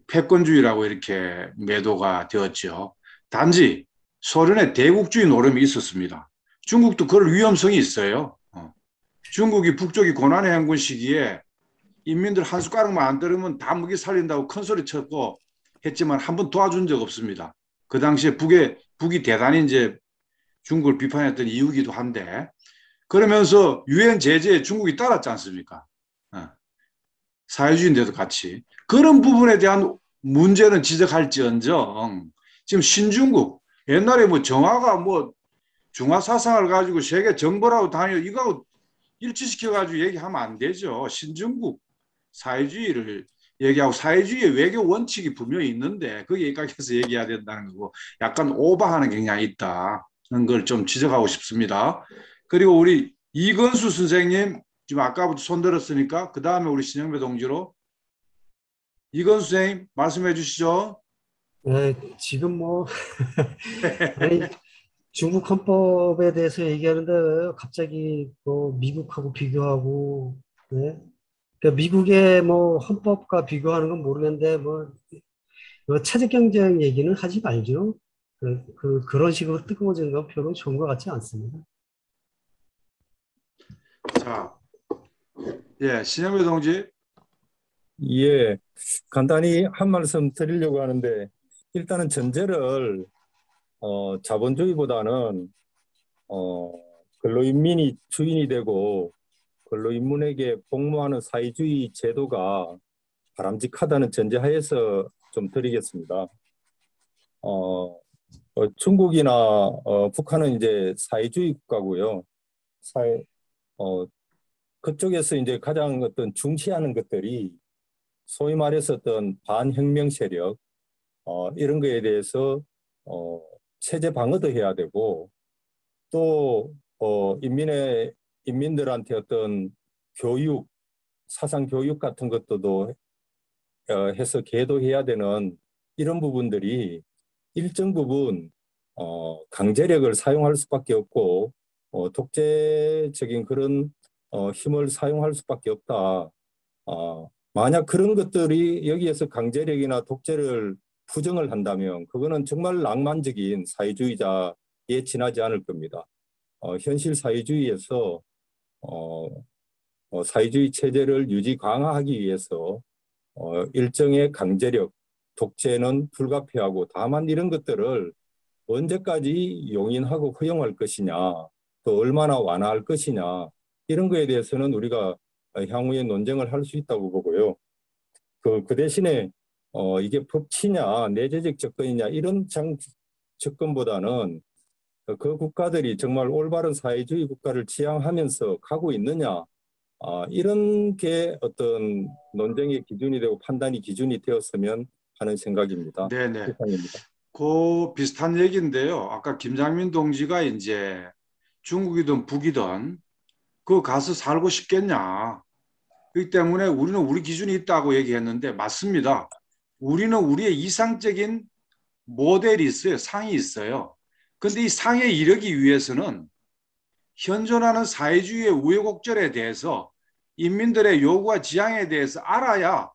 패권주의라고 이렇게 매도가 되었죠. 단지 소련의 대국주의 노름이 있었습니다. 중국도 그럴 위험성이 있어요. 중국이 북쪽이 고난의 행군 시기에 인민들 한 숟가락만 안 들으면 다 먹이 살린다고 큰 소리 쳤고 했지만 한 번 도와준 적 없습니다. 그 당시에 북이 대단히 이제 중국을 비판했던 이유기도 한데 그러면서 유엔 제재에 중국이 따랐지 않습니까? 사회주의인데도 같이. 그런 부분에 대한 문제는 지적할지언정 지금 신중국 옛날에 뭐 정화가 뭐 중화 사상을 가지고 세계 정벌하고 다니고 이거 일치시켜가지고 얘기하면 안 되죠. 신중국 사회주의를 얘기하고 사회주의의 외교 원칙이 분명히 있는데 거기에 입각해서 얘기해야 된다는 거고 약간 오버하는 경향이 있다는 걸 좀 지적하고 싶습니다. 그리고 우리 이건수 선생님 지금 아까부터 손 들었으니까 그 다음에 우리 신영배 동지로 이건수 선생님 말씀해 주시죠. 네, 지금 뭐 아니, 중국 헌법에 대해서 얘기하는데 갑자기 뭐 미국하고 비교하고, 네? 그러니까 미국의 뭐 헌법과 비교하는 건 모르겠는데 뭐 체제 경쟁 얘기는 하지 말죠. 그런 식으로 뜨거워지는 건 별로 좋은 것 같지 않습니다. 자, 예, 신영배 동지. 예, 간단히 한 말씀 드리려고 하는데 일단은 전제를 자본주의보다는 근로인민이 주인이 되고 근로인민에게 복무하는 사회주의 제도가 바람직하다는 전제하에서 좀 드리겠습니다. 중국이나 북한은 이제 사회주의 국가고요. 그쪽에서 이제 가장 어떤 중시하는 것들이 소위 말해서 어떤 반혁명 세력 이런 거에 대해서 체제 방어도 해야 되고 또 인민들한테 어떤 교육, 사상 교육 같은 것도 해서 계도해야 되는 이런 부분들이 일정 부분 강제력을 사용할 수밖에 없고 독재적인 그런 힘을 사용할 수밖에 없다. 만약 그런 것들이 여기에서 강제력이나 독재를 부정을 한다면 그거는 정말 낭만적인 사회주의자에 지나지 않을 겁니다. 현실 사회주의에서 사회주의 체제를 유지 강화하기 위해서 일정의 강제력, 독재는 불가피하고 다만 이런 것들을 언제까지 용인하고 허용할 것이냐, 또 얼마나 완화할 것이냐 이런 거에 대해서는 우리가 향후에 논쟁을 할 수 있다고 보고요. 그 대신에 이게 법치냐 내재적 접근이냐 이런 접근보다는 그 국가들이 정말 올바른 사회주의 국가를 지향하면서 가고 있느냐 이런 게 어떤 논쟁의 기준이 되고 판단이 기준이 되었으면 하는 생각입니다. 네네. 이상입니다. 그 비슷한 얘기인데요. 아까 김장민 동지가 이제 중국이든 북이든 그 가서 살고 싶겠냐. 그렇기 때문에 우리는 우리 기준이 있다고 얘기했는데 맞습니다. 우리는 우리의 이상적인 모델이 있어요. 상이 있어요. 근데 이 상에 이르기 위해서는 현존하는 사회주의의 우여곡절에 대해서 인민들의 요구와 지향에 대해서 알아야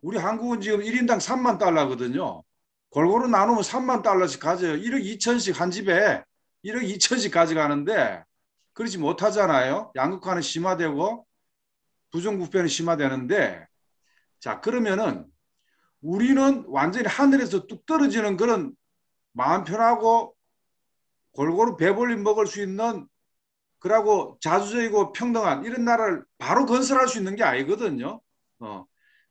우리 한국은 지금 1인당 3만 달러거든요. 골고루 나누면 3만 달러씩 가져요. 1억 2천씩 한 집에 1억 2천씩 가져가는데 그렇지 못하잖아요. 양극화는 심화되고 부정부패는 심화되는데 자 그러면은 우리는 완전히 하늘에서 뚝 떨어지는 그런 마음 편하고 골고루 배불리 먹을 수 있는 그러고 자주적이고 평등한 이런 나라를 바로 건설할 수 있는 게 아니거든요.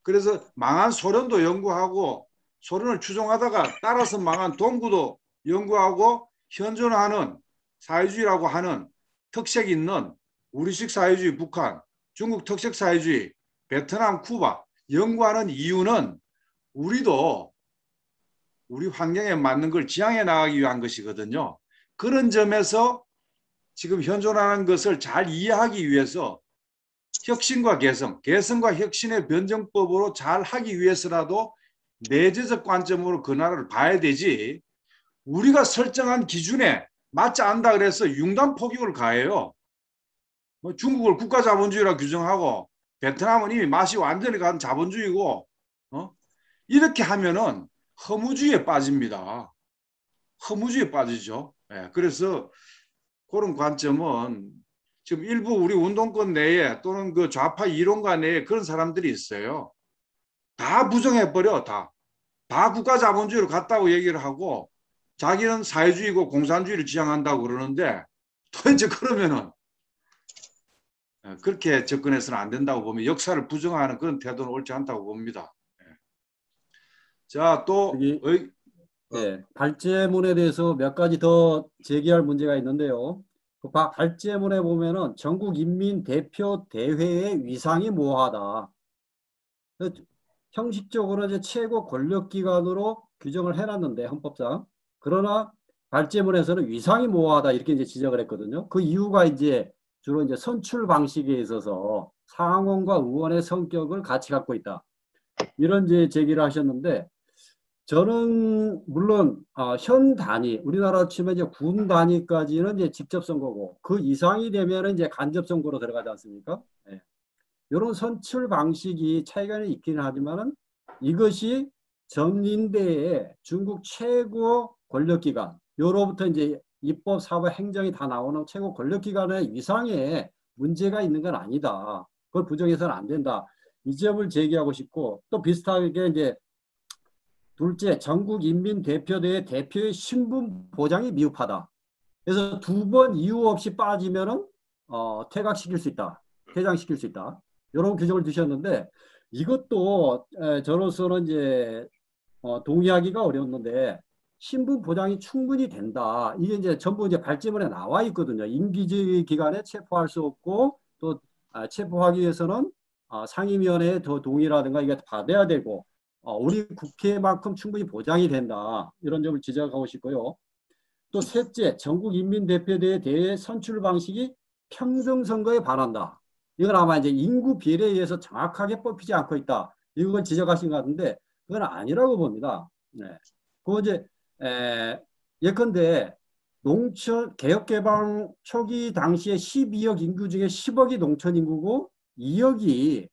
그래서 망한 소련도 연구하고 소련을 추종하다가 따라서 망한 동구도 연구하고 현존하는 사회주의라고 하는 특색 있는 우리식 사회주의 북한, 중국 특색 사회주의, 베트남, 쿠바 연구하는 이유는 우리도 우리 환경에 맞는 걸 지향해 나가기 위한 것이거든요. 그런 점에서 지금 현존하는 것을 잘 이해하기 위해서 혁신과 개성, 개성과 혁신의 변정법으로 잘 하기 위해서라도 내재적 관점으로 그 나라를 봐야 되지 우리가 설정한 기준에 맞지 않는다 그래서 융단 포격을 가해요. 뭐 중국을 국가자본주의라 규정하고 베트남은 이미 맛이 완전히 간 자본주의고 이렇게 하면은 허무주의에 빠집니다. 허무주의에 빠지죠. 네, 그래서 그런 관점은 지금 일부 우리 운동권 내에 또는 그 좌파 이론가 내에 그런 사람들이 있어요. 다 부정해버려. 다 국가자본주의로 갔다고 얘기를 하고 자기는 사회주의고 공산주의를 지향한다고 그러는데 도대체 그러면은 그렇게 접근해서는 안 된다고 보면 역사를 부정하는 그런 태도는 옳지 않다고 봅니다. 자, 또 네, 발제문에 대해서 몇 가지 더 제기할 문제가 있는데요. 그 발제문에 보면은 전국인민대표대회의 위상이 모호하다. 형식적으로 이제 최고 권력기관으로 규정을 해놨는데 헌법상. 그러나 발제문에서는 위상이 모호하다 이렇게 이제 지적을 했거든요. 그 이유가 이제 주로 이제 선출 방식에 있어서 상원과 의원의 성격을 같이 갖고 있다. 이런 이제 제기를 하셨는데 저는 물론 현 단위 우리나라 치면 이제 군 단위까지는 이제 직접 선거고 그 이상이 되면은 이제 간접 선거로 들어가지 않습니까? 네. 이런 선출 방식이 차이가 있기는 하지만은 이것이 전인대의 중국 최고 권력기관 요로부터 이제 입법, 사법, 행정이 다 나오는 최고 권력기관의 위상에 문제가 있는 건 아니다. 그걸 부정해서는 안 된다. 이 점을 제기하고 싶고 또 비슷하게 이제 둘째, 전국인민대표대회 대표의 신분 보장이 미흡하다. 그래서 두 번 이유 없이 빠지면은 퇴각시킬 수 있다. 퇴장시킬 수 있다. 이런 규정을 두셨는데 이것도 저로서는 이제 동의하기가 어려웠는데 신분 보장이 충분히 된다. 이게 이제 전부 이제 발제문에 나와 있거든요. 임기 기간에 체포할 수 없고 또 체포하기 위해서는 상임위원회의 더 동의라든가 이게 받아야 되고 우리 국회만큼 충분히 보장이 된다. 이런 점을 지적하고 싶고요. 또 셋째, 전국인민대표대회에 대해 선출 방식이 평등선거에 반한다. 이건 아마 이제 인구 비례에 의해서 정확하게 뽑히지 않고 있다. 이걸 지적하신 것 같은데 그건 아니라고 봅니다. 네. 그 이제 예컨대 농촌 개혁개방 초기 당시에 12억 인구 중에 10억이 농촌 인구고 2억이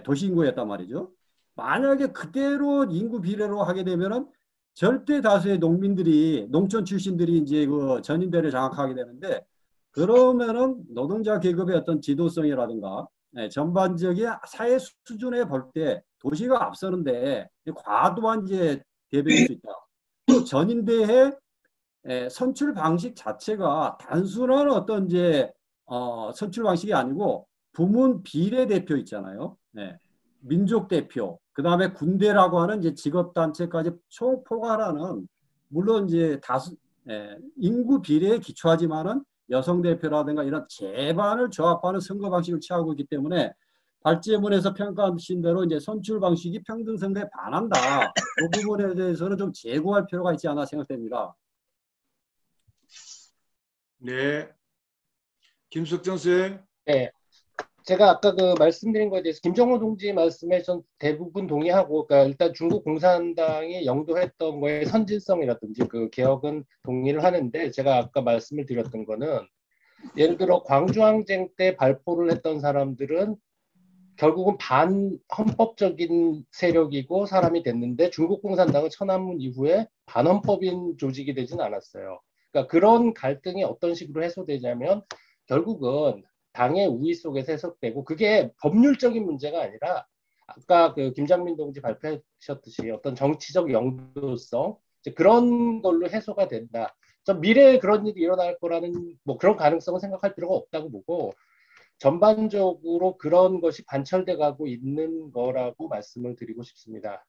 도시 인구였단 말이죠. 만약에 그대로 인구 비례로 하게 되면은 절대 다수의 농민들이 농촌 출신들이 이제 그 전인대를 장악하게 되는데 그러면은 노동자 계급의 어떤 지도성이라든가 전반적인 사회 수준에 볼 때 도시가 앞서는데 과도한 이제 대변일 수 있다. 또 전인대의 선출 방식 자체가 단순한 어떤 이제 선출 방식이 아니고 부문 비례대표 있잖아요. 민족 대표, 그 다음에 군대라고 하는 이제 직업단체까지 총포괄하는 물론 이제 다수 인구 비례에 기초하지만은 여성 대표라든가 이런 제반을 조합하는 선거 방식을 취하고 있기 때문에 발제문에서 평가하신 대로 이제 선출 방식이 평등 선거에 반한다. 그 부분에 대해서는 좀 재고할 필요가 있지 않나 생각됩니다. 네, 김석정 씨. 네. 제가 아까 그 말씀드린 거에 대해서 김정호 동지 말씀에 전 대부분 동의하고, 그러니까 일단 중국 공산당이 영도했던 거에 선진성이라든지 그 개혁은 동의를 하는데, 제가 아까 말씀을 드렸던 거는 예를 들어 광주항쟁 때 발포를 했던 사람들은 결국은 반헌법적인 세력이고 사람이 됐는데 중국 공산당은 천안문 이후에 반헌법인 조직이 되진 않았어요. 그러니까 그런 갈등이 어떤 식으로 해소되냐면 결국은 당의 우위 속에서 해석되고, 그게 법률적인 문제가 아니라 아까 그 김장민 동지 발표하셨듯이 어떤 정치적 영도성, 그런 걸로 해소가 된다. 전 미래에 그런 일이 일어날 거라는 뭐 그런 가능성은 생각할 필요가 없다고 보고, 전반적으로 그런 것이 관철돼 가고 있는 거라고 말씀을 드리고 싶습니다.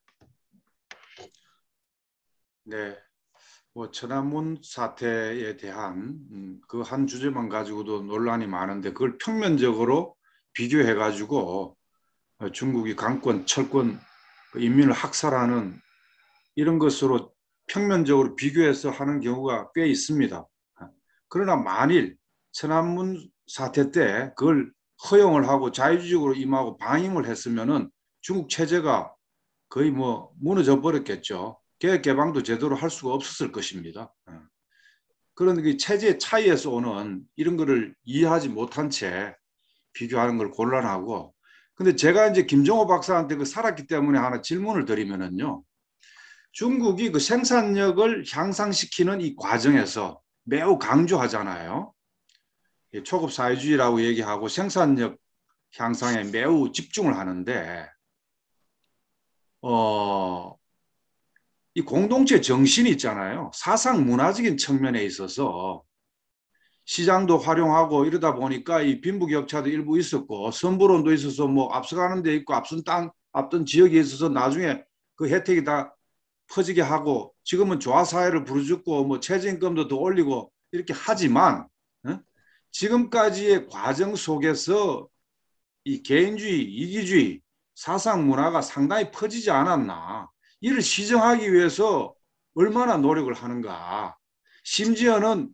네. 뭐 천안문 사태에 대한 그 한 주제만 가지고도 논란이 많은데 그걸 평면적으로 비교해 가지고 중국이 강권, 철권, 인민을 학살하는 이런 것으로 평면적으로 비교해서 하는 경우가 꽤 있습니다. 그러나 만일 천안문 사태 때 그걸 허용을 하고 자유주의적으로 임하고 방임을 했으면은 중국 체제가 거의 뭐 무너져 버렸겠죠. 개혁 개방도 제대로 할 수가 없었을 것입니다. 그런 그 체제의 차이에서 오는 이런 거를 이해하지 못한 채 비교하는 걸 곤란하고, 근데 제가 이제 김정호 박사한테 그 살았기 때문에 하나 질문을 드리면은요, 중국이 그 생산력을 향상시키는 이 과정에서 매우 강조하잖아요. 초급 사회주의라고 얘기하고 생산력 향상에 매우 집중을 하는데, 이 공동체 정신이 있잖아요. 사상 문화적인 측면에 있어서 시장도 활용하고 이러다 보니까 이 빈부격차도 일부 있었고 선불원도 있어서 뭐 앞서가는 데 있고 앞선 지역에 있어서 나중에 그 혜택이 다 퍼지게 하고 지금은 조화사회를 부르짖고 뭐 최저임금도 더 올리고 이렇게 하지만 지금까지의 과정 속에서 이 개인주의, 이기주의, 사상 문화가 상당히 퍼지지 않았나. 이를 시정하기 위해서 얼마나 노력을 하는가. 심지어는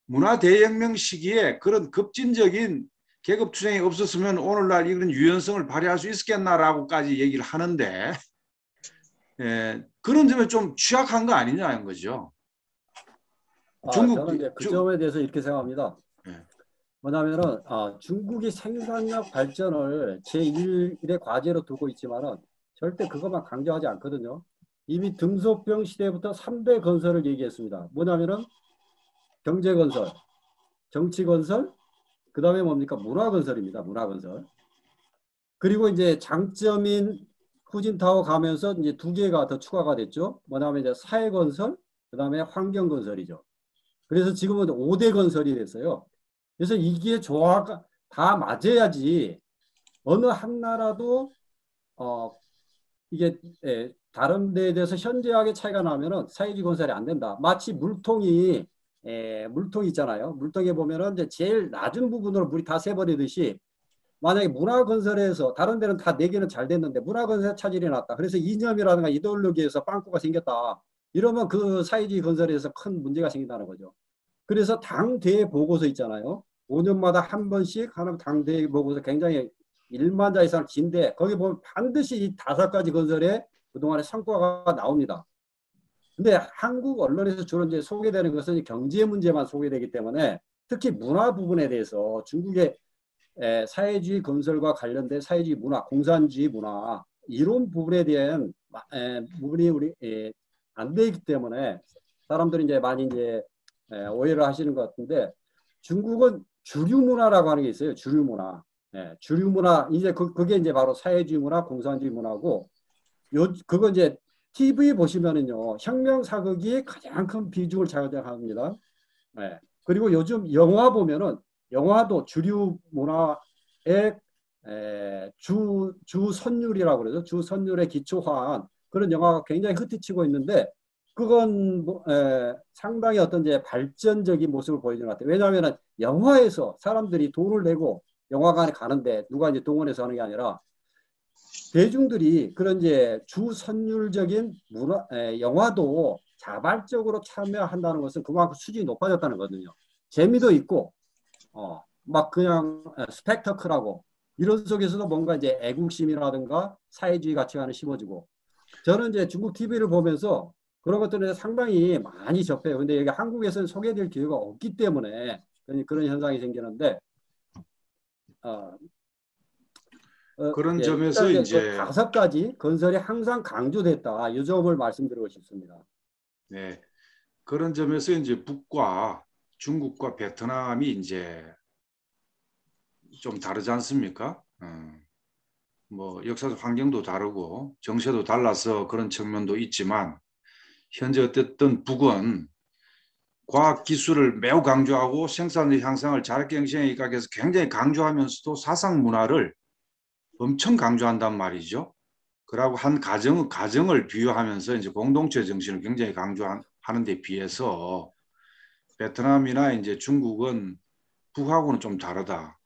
문화대혁명 시기에 그런 급진적인 계급투쟁이 없었으면 오늘날 이런 유연성을 발휘할 수 있었겠나라고까지 얘기를 하는데 그런 점에 좀 취약한 거 아니냐는 거죠. 저는 이제 그 점에 대해서 이렇게 생각합니다. 뭐냐면은 중국이 생산력 발전을 제1의 과제로 두고 있지만은 절대 그것만 강조하지 않거든요. 이미 등소병 시대부터 3대 건설을 얘기했습니다. 뭐냐면은 경제건설, 정치건설, 그 다음에 뭡니까? 문화건설입니다. 문화건설. 그리고 이제 장점인 후진타워 가면서 이제 두 개가 더 추가가 됐죠. 뭐냐면 이제 사회건설, 그 다음에 환경건설이죠. 그래서 지금은 5대 건설이 됐어요. 그래서 이게 조화가 다 맞아야지 어느 한 나라도 이게 다른 데에 대해서 현저하게 차이가 나면은 사회주의 건설이 안 된다. 마치 물통이 있잖아요. 물통에 보면은 이제 제일 낮은 부분으로 물이 다 새버리듯이 만약에 문화건설에서 다른 데는 다 4개는 잘 됐는데 문화건설에 차질이 났다. 그래서 이념이라든가 이데올로기에서 빵꾸가 생겼다. 이러면 그 사회주의 건설에서 큰 문제가 생긴다는 거죠. 그래서 당대회 보고서 있잖아요. 5년마다 한 번씩 하는 당대회 보고서 굉장히 1만 자 이상 긴데 거기 보면 반드시 이 5가지 건설에 그동안의 성과가 나옵니다. 근데 한국 언론에서 주로 이제 소개되는 것은 경제 문제만 소개되기 때문에 특히 문화 부분에 대해서 중국의 사회주의 건설과 관련된 사회주의 문화, 공산주의 문화 이런 부분에 대한 부분이 우리 안 되기 때문에 사람들이 이제 많이 이제 오해를 하시는 것 같은데 중국은 주류 문화라고 하는 게 있어요. 주류 문화. 주류 문화 이제 그게 이제 바로 사회주의 문화, 공산주의 문화고 그거 이제 TV 보시면은요 혁명 사극이 가장 큰 비중을 차지합니다. 그리고 요즘 영화 보면은 영화도 주류 문화의 주 선율이라고 그러죠. 주 선율에 기초한 그런 영화가 굉장히 흐트치고 있는데 그건 상당히 어떤 이제 발전적인 모습을 보여주는 것 같아요. 왜냐하면 영화에서 사람들이 돈을 내고 영화관에 가는데 누가 이제 동원해서 하는 게 아니라 대중들이 그런 이제 주선율적인 영화도 자발적으로 참여한다는 것은 그만큼 수준이 높아졌다는 거거든요. 재미도 있고, 막 그냥 스펙터클하고 이런 속에서도 뭔가 이제 애국심이라든가 사회주의 가치관을 심어주고 저는 이제 중국 TV를 보면서 그런 것들에 상당히 많이 접해요. 근데 여기 한국에서는 소개될 기회가 없기 때문에 그런 현상이 생기는데, 그런 예, 점에서 일단 이제 그 5가지 건설이 항상 강조됐다. 이 점을 말씀드리고 싶습니다. 네, 그런 점에서 이제 북과 중국과 베트남이 이제 좀 다르지 않습니까? 뭐 역사적 환경도 다르고 정세도 달라서 그런 측면도 있지만 현재 어쨌든 북은 과학 기술을 매우 강조하고 생산력 향상을 자력 경쟁에 입각해서 굉장히 강조하면서도 사상 문화를 엄청 강조한단 말이죠. 그러고 한 가정을 비유하면서 이제 공동체 정신을 굉장히 강조하는 데 비해서 베트남이나 이제 중국은 북하고는 좀 다르다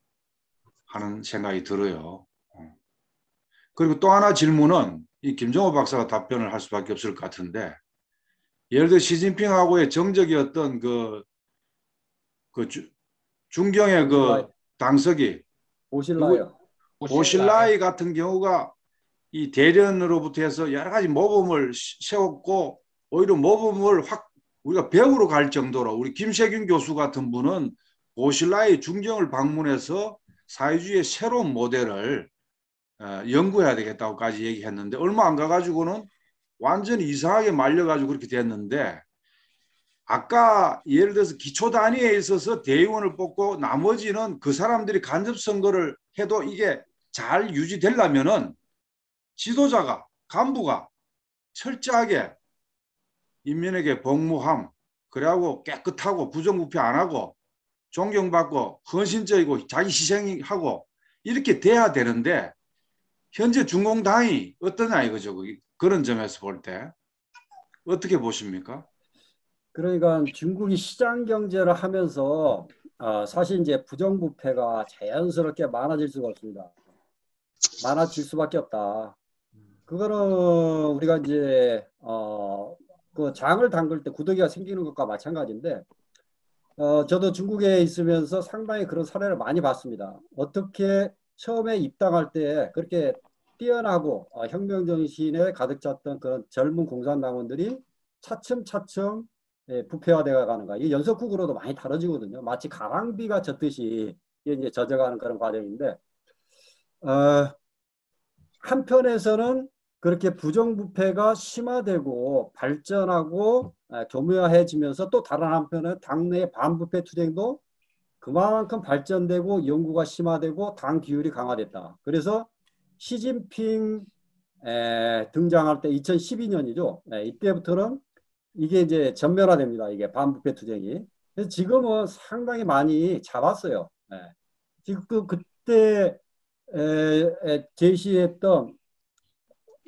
하는 생각이 들어요. 그리고 또 하나 질문은 이 김정호 박사가 답변을 할 수밖에 없을 것 같은데 예를 들어 시진핑하고의 정적이었던 중경의 그 당서기 오실라요. 오실라이 같은 경우가 이 대련으로부터 해서 여러 가지 모범을 세웠고 오히려 모범을 확 우리가 배우러 갈 정도로 우리 김세균 교수 같은 분은 오실라이 중경을 방문해서 사회주의의 새로운 모델을 연구해야 되겠다고까지 얘기했는데 얼마 안 가가지고는 완전히 이상하게 말려가지고 그렇게 됐는데 아까 예를 들어서 기초 단위에 있어서 대의원을 뽑고 나머지는 그 사람들이 간접 선거를 해도 이게 잘 유지되려면은 지도자가 간부가 철저하게 인민에게 복무함 그래하고 깨끗하고 부정부패 안 하고 존경받고 헌신적이고 자기 희생하고 이렇게 돼야 되는데 현재 중공당이 어떠냐 이거죠. 그런 점에서 볼 때 어떻게 보십니까? 그러니까 중국이 시장 경제를 하면서 사실 이제 부정부패가 자연스럽게 많아질 수가 없습니다. 많아질 수밖에 없다. 그거는 우리가 이제 그 장을 담글 때 구더기가 생기는 것과 마찬가지인데 저도 중국에 있으면서 상당히 그런 사례를 많이 봤습니다. 어떻게 처음에 입당할 때 그렇게 뛰어나고 혁명 정신에 가득 찼던 그런 젊은 공산당원들이 차츰차츰 부패화되어 가는가. 이 연속극으로도 많이 다뤄지거든요. 마치 가랑비가 젖듯이 이제 젖어가는 그런 과정인데 한편에서는 그렇게 부정부패가 심화되고 발전하고 교묘해지면서 또 다른 한편은 당내의 반부패 투쟁도 그만큼 발전되고 연구가 심화되고 당 기율이 강화됐다. 그래서 시진핑 등장할 때 2012년이죠. 이때부터는 이게 이제 전면화됩니다. 이게 반부패 투쟁이. 그래서 지금은 상당히 많이 잡았어요. 지금 그때 제시했던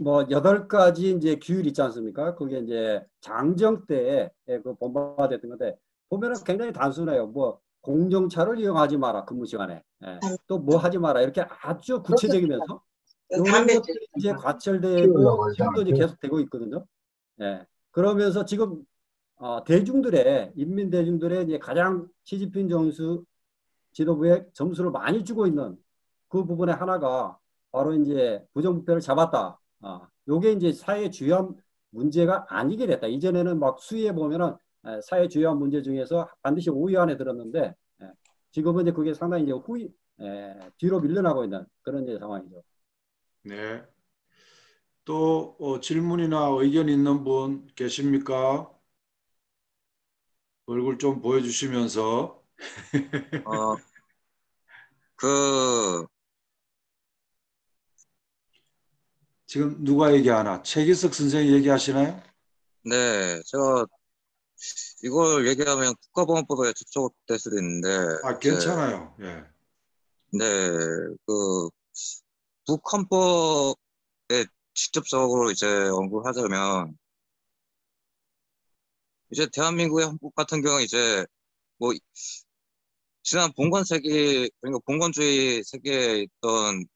뭐 8가지 이제 규율 있지 않습니까? 그게 이제 장정 때 그 본받았던 건데 보면은 굉장히 단순해요. 뭐 공정차를 이용하지 마라 근무 시간에. 예. 또 뭐 하지 마라 이렇게 아주 구체적이면서 이런 것들이 이제 과철되고 지금도 이제 계속되고 있거든요. 예. 그러면서 지금 대중들의 인민 대중들의 이제 가장 시진핑 정수 지도부에 점수를 많이 주고 있는 그 부분의 하나가 바로 이제 부정부패를 잡았다. 요게 이제 사회 주요한 문제가 아니게 됐다. 이전에는 막 수위에 보면은 사회 주요한 문제 중에서 반드시 5위 안에 들었는데 지금은 이제 그게 상당히 이제 뒤로 밀려나고 있는 그런 이제 상황이죠. 네. 또 질문이나 의견 있는 분 계십니까? 얼굴 좀 보여주시면서. 어, 그, 지금 누가 얘기하나? 최기석 선생이 얘기하시나요? 네, 제가 이걸 얘기하면 국가보안법에 적용될 수도 있는데, 괜찮아요. 예. 네, 그, 북헌법에 직접적으로 이제 언급하자면, 이제 대한민국의 헌법 같은 경우 이제 뭐, 지난 봉건 세기, 그러니까 봉건주의 세계에 있던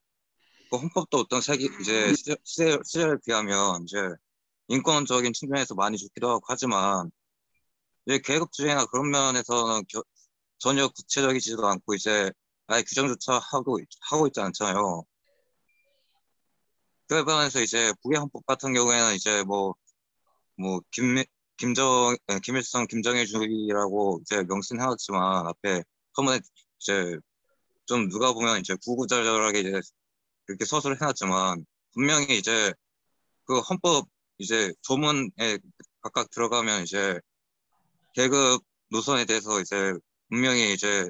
그 헌법도 어떤 세계, 이제 시대에 비하면 이제 인권적인 측면에서 많이 좋기도 하고 하지만, 이제 계급주의나 그런 면에서는 전혀 구체적이지도 않고 이제 아예 규정조차 하고 있지 않잖아요. 그에 반해서 이제 북의 헌법 같은 경우에는 이제 김일성 김정일주의라고 이제 명시해놨지만 앞에 처음에 이제 좀 누가 보면 이제 구구절절하게 이제 이렇게 서술을 해놨지만 분명히 이제 그 헌법 이제 조문에 각각 들어가면 이제 계급 노선에 대해서 이제 분명히 이제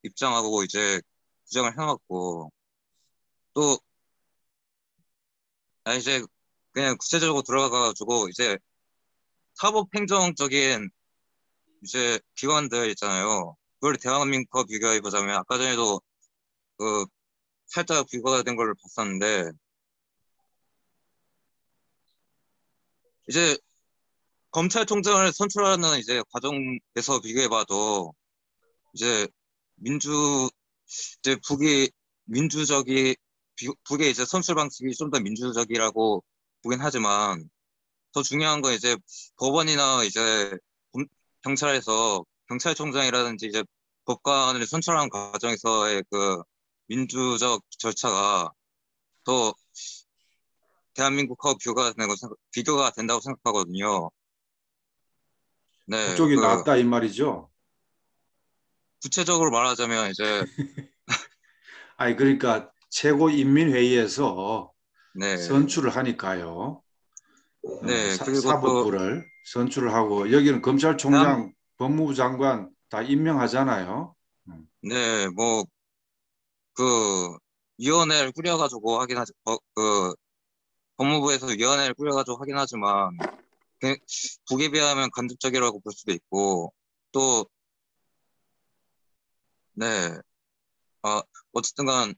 입장하고 이제 규정을 해놨고 또 이제 그냥 구체적으로 들어가가지고 이제 사법행정적인 이제 기관들 있잖아요. 그걸 대한민국과 비교해 보자면 아까 전에도 그 살짝 비교가 된 걸 봤었는데 이제 검찰총장을 선출하는 이제 과정에서 비교해봐도 이제 이제 북의 이제 선출 방식이 좀 더 민주적이라고 보긴 하지만 더 중요한 건 이제 법원이나 이제 경찰에서 경찰총장이라든지 이제 법관을 선출하는 과정에서의 그 민주적 절차가 더 대한민국하고 비교가 된다고 생각하거든요. 네, 그쪽이 낫다 이 말이죠. 구체적으로 말하자면 이제 그러니까 최고인민회의에서 네, 선출을 하니까요. 네, 그리고 사법부를 선출을 하고 여기는 검찰총장, 법무부 장관 다 임명하잖아요. 네, 위원회를 꾸려가지고 하긴 하지, 법무부에서 위원회를 꾸려가지고 하긴 하지만, 북에 비하면 간접적이라고 볼 수도 있고, 또, 네, 어쨌든 간,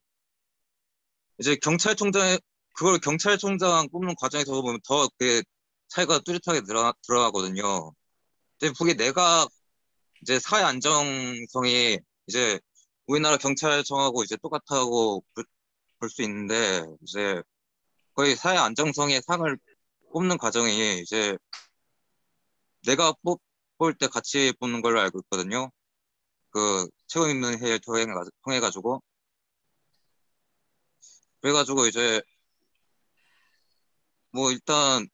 이제 그걸 경찰총장 뽑는 과정에서 보면 더 그게 차이가 뚜렷하게 드러나거든요. 이제 북의 내각, 이제 사회 안정성이 이제 우리나라 경찰청하고 이제 똑같다고 볼 수 있는데, 이제 거의 사회 안정성의 상을 뽑는 과정이 이제 내가 뽑을 때 같이 뽑는 걸로 알고 있거든요. 그 최고인민회의를 통해가지고 그래가지고 이제 일단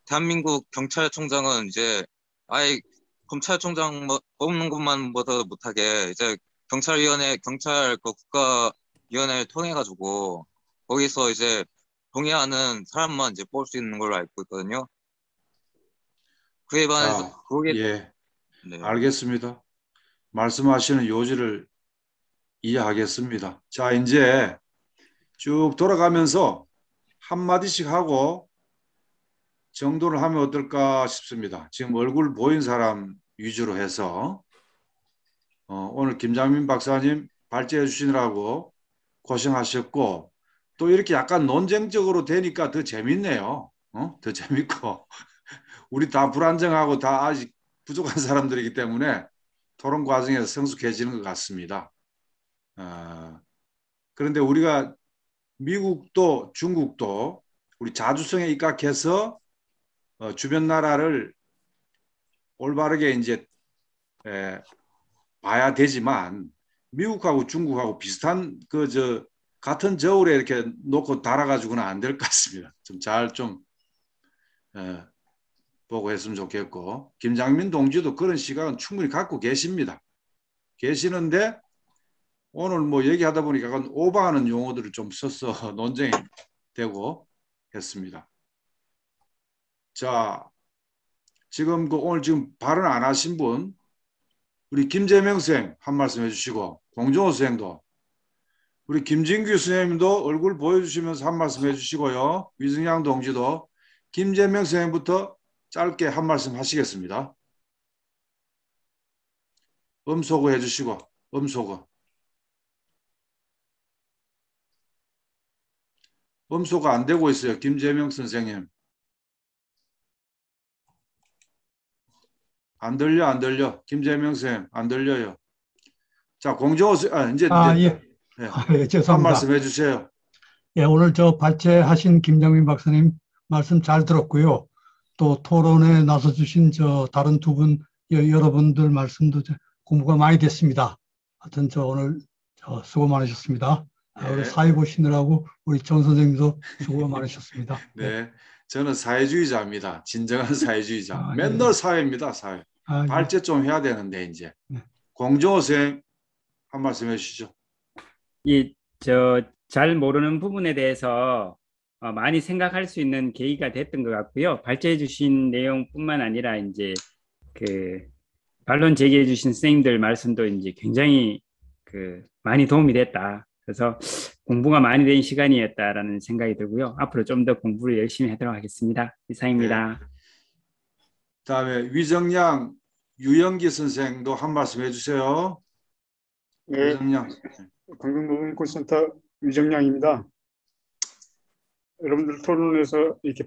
대한민국 경찰총장은 이제 아예 검찰총장 뽑는 것만보다 못하게 이제 경찰 그 국가위원회를 통해가지고 거기서 이제 동의하는 사람만 이제 뽑을 수 있는 걸로 알고 있거든요. 그에 반해서 예, 네. 알겠습니다. 말씀하시는 요지를 이해하겠습니다. 자, 이제 쭉 돌아가면서 한마디씩 하고 정도를 하면 어떨까 싶습니다. 지금 얼굴 보인 사람 위주로 해서 오늘 김장민 박사님 발제해 주시느라고 고생하셨고 또 이렇게 약간 논쟁적으로 되니까 더 재밌네요. 더 재밌고 우리 다 불안정하고 다 아직 부족한 사람들이기 때문에 토론 과정에서 성숙해지는 것 같습니다. 그런데 우리가 미국도 중국도 우리 자주성에 입각해서 주변 나라를 올바르게 이제 봐야 되지만 미국하고 중국하고 비슷한 같은 저울에 이렇게 놓고 달아가지고는 안 될 것 같습니다. 좀 잘 보고 했으면 좋겠고 김장민 동지도 그런 시각은 충분히 갖고 계시는데 오늘 뭐 얘기하다 보니까 약간 오버하는 용어들을 좀 써서 논쟁이 되고 했습니다. 자, 지금 오늘 지금 발언 안 하신 분 우리 김재명 선생 한 말씀 해주시고 공정호 선생도 우리 김진규 선생님도 얼굴 보여주시면서 한 말씀 해주시고요. 위승양 동지도 김재명 선생님부터 짧게 한 말씀 하시겠습니다. 음소거 해주시고 음소거 안 되고 있어요. 김재명 선생님 안 들려 김재명 선생님 안 들려요. 자 공정호 이제 예. 네. 예, 죄송합니다. 한 말씀 해주세요. 예, 오늘 발제하신 김장민 박사님 말씀 잘 들었고요. 또 토론에 나서주신 다른 두 분, 여러분들 말씀도 공부가 많이 됐습니다. 하여튼 오늘 수고 많으셨습니다. 네. 우리 사회 보시느라고 우리 정 선생님도 수고가 많으셨습니다. 네. 저는 사회주의자입니다. 진정한 사회주의자. 예. 맨날 사회입니다. 사회. 발제 좀 해야 되는데 이제. 공정호 선생님 한 말씀 해주시죠. 잘 모르는 부분에 대해서 많이 생각할 수 있는 계기가 됐던 것 같고요. 발제해 주신 내용뿐만 아니라 이제 반론 제기해 주신 선생님들 말씀도 이제 굉장히 많이 도움이 됐다. 그래서 공부가 많이 된 시간이었다라는 생각이 들고요. 앞으로 좀 더 공부를 열심히 하도록 하겠습니다. 이상입니다. 네. 다음에 위정양 유영기 선생도 한 말씀 해주세요. 네. 위정양. 광동노동센터 위정양입니다. 여러분들 토론에서 이렇게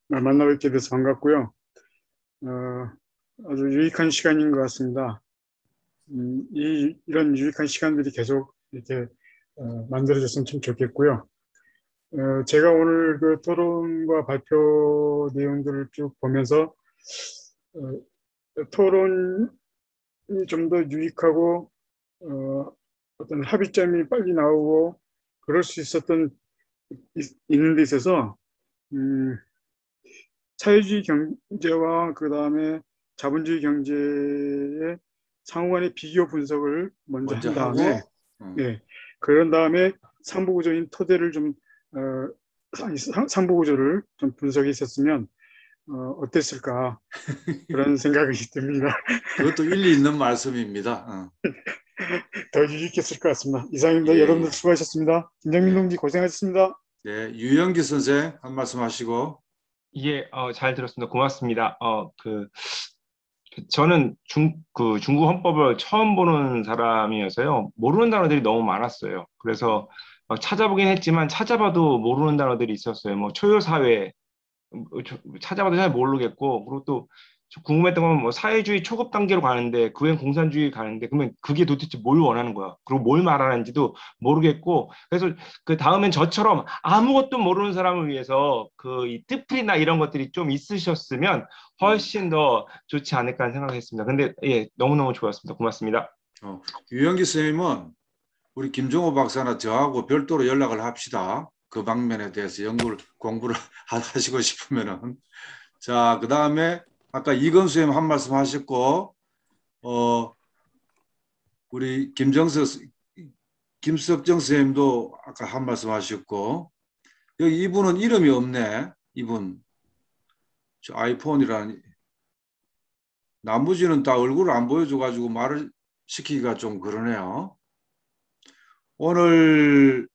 만나 뵙게 돼서 반갑고요. 아주 유익한 시간인 것 같습니다. 이런 유익한 시간들이 계속 이렇게 만들어졌으면 참 좋겠고요. 제가 오늘 그 토론과 발표 내용들을 쭉 보면서 토론이 좀 더 유익하고 어떤 합의점이 빨리 나오고 그럴 수 있는 데 있어서 사회주의 경제와 그 다음에 자본주의 경제의 상호간의 비교 분석을 먼저 한 다음에 네, 그런 다음에 상부구조인 토대를 상부구조를 좀 분석이 있었으면 어땠을까 그런 생각이 듭니다. 그것도 일리 있는 말씀입니다. 더 유익했을 것 같습니다. 이상입니다. 예. 여러분들 수고하셨습니다. 김장민 동지 고생하셨습니다. 네, 유영기 선생 한 말씀 하시고. 예, 잘 들었습니다. 고맙습니다. 저는 중국 헌법을 처음 보는 사람이어서요. 모르는 단어들이 너무 많았어요. 그래서 찾아보긴 했지만 찾아봐도 모르는 단어들이 있었어요. 뭐 초효사회 찾아봐도 잘 모르겠고, 그리고 또 궁금했던 건 뭐 사회주의 초급 단계로 가는데 그 후엔 공산주의 가는데 그러면 그게 도대체 뭘 원하는 거야? 그리고 뭘 말하는지도 모르겠고, 그래서 그 다음엔 저처럼 아무것도 모르는 사람을 위해서 이 뜻풀이나 이런 것들이 좀 있으셨으면 훨씬 더 좋지 않을까 생각했습니다. 근데 예, 너무너무 좋았습니다. 고맙습니다. 유영기 선생님은 우리 김종호 박사나 저하고 별도로 연락을 합시다. 그 방면에 대해서 공부를 하시고 싶으면은. 자, 그 다음에 아까 이건수 선생님 한 말씀 하셨고, 우리 김석정 선생님도 아까 한 말씀 하셨고, 여기 이분은 이름이 없네. 이분. 저 아이폰이라는. 나머지는 다 얼굴을 안 보여줘가지고 말을 시키기가 좀 그러네요. 오늘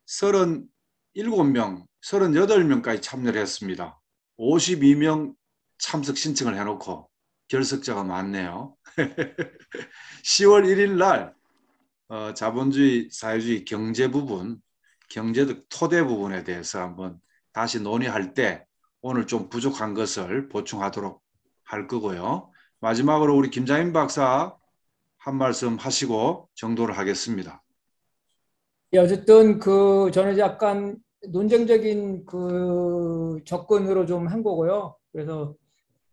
37명, 38명까지 참여를 했습니다. 52명 참석 신청을 해놓고 결석자가 많네요. 10월 1일 날 자본주의, 사회주의 경제 부분, 경제적 토대 부분에 대해서 한번 다시 논의할 때 오늘 좀 부족한 것을 보충하도록 할 거고요. 마지막으로 우리 김장민 박사 한 말씀 하시고 정도를 하겠습니다. 예, 어쨌든 저는 약간 논쟁적인 접근으로 좀 한 거고요. 그래서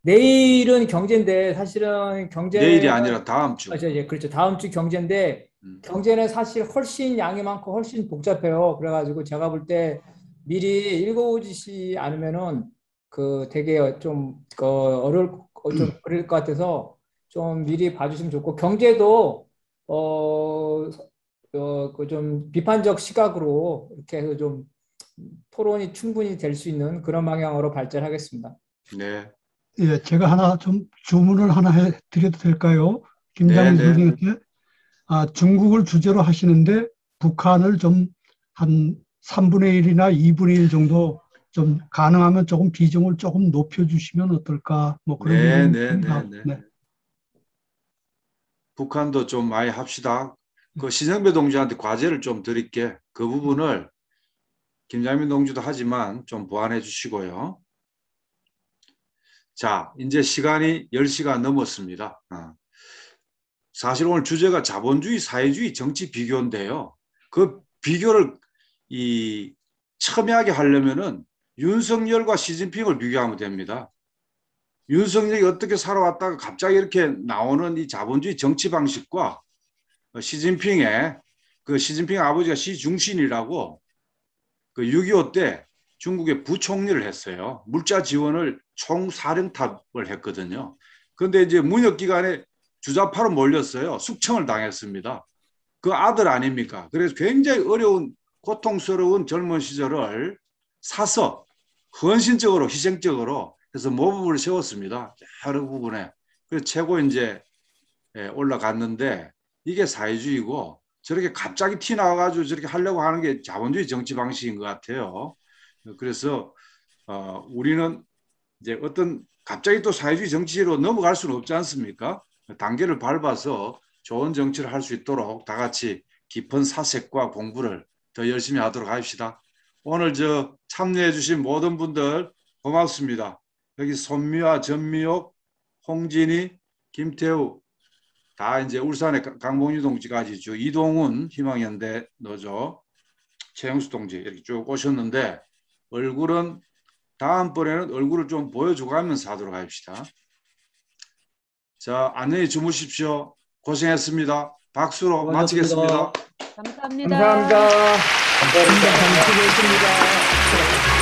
내일은 경제인데 사실은 내일이 아니라 다음 주. 예, 그렇죠. 다음 주 경제인데 경제는 사실 훨씬 양이 많고 훨씬 복잡해요. 그래가지고 제가 볼 때 미리 읽어오지 않으면은 되게 좀 좀 그럴 것 같아서 좀 미리 봐주시면 좋고, 경제도 좀 비판적 시각으로 이렇게 해서 좀 토론이 충분히 될 수 있는 그런 방향으로 발전하겠습니다. 네. 예, 제가 하나 좀 주문을 하나 해드려도 될까요? 김장민 네, 네. 선생님께. 중국을 주제로 하시는데 북한을 좀 한 3분의 1이나 2분의 1 정도 좀 가능하면 조금 비중을 조금 높여주시면 어떨까? 뭐 그런 네, 의견이 네, 있습니다. 네, 네. 네. 북한도 좀 많이 합시다. 신성배 동지한테 과제를 좀 드릴게. 그 부분을 김장민 동지도 하지만 좀 보완해 주시고요. 자, 이제 시간이 10시가 넘었습니다. 사실 오늘 주제가 자본주의, 사회주의, 정치 비교인데요. 그 비교를 첨예하게 하려면은 윤석열과 시진핑을 비교하면 됩니다. 윤석열이 어떻게 살아왔다가 갑자기 이렇게 나오는 이 자본주의 정치 방식과 시진핑 아버지가 시중신이라고 6.25 때 중국에 부총리를 했어요. 물자 지원을 총사령탑을 했거든요. 그런데 이제 문혁 기간에 주자파로 몰렸어요. 숙청을 당했습니다. 그 아들 아닙니까? 그래서 굉장히 어려운 고통스러운 젊은 시절을 사서 헌신적으로 희생적으로 해서 모범을 세웠습니다. 여러 부분에. 그래서 최고 이제 올라갔는데 이게 사회주의고, 저렇게 갑자기 티 나와가지고 저렇게 하려고 하는 게 자본주의 정치 방식인 것 같아요. 그래서 우리는 이제 갑자기 또 사회주의 정치로 넘어갈 수는 없지 않습니까? 단계를 밟아서 좋은 정치를 할 수 있도록 다 같이 깊은 사색과 공부를 더 열심히 하도록 합시다. 오늘 참여해 주신 모든 분들 고맙습니다. 여기 손미화, 전미옥, 홍진희, 김태우, 다 이제 울산의 강봉유 동지까지 이동훈 희망연대 노조, 최영수 동지 이렇게 쭉 오셨는데, 다음번에는 얼굴을 좀 보여주가면서 하도록 합시다. 자, 안녕히 주무십시오. 고생했습니다. 박수로 마치겠습니다. 감사합니다. 감사합니다. 감사합니다.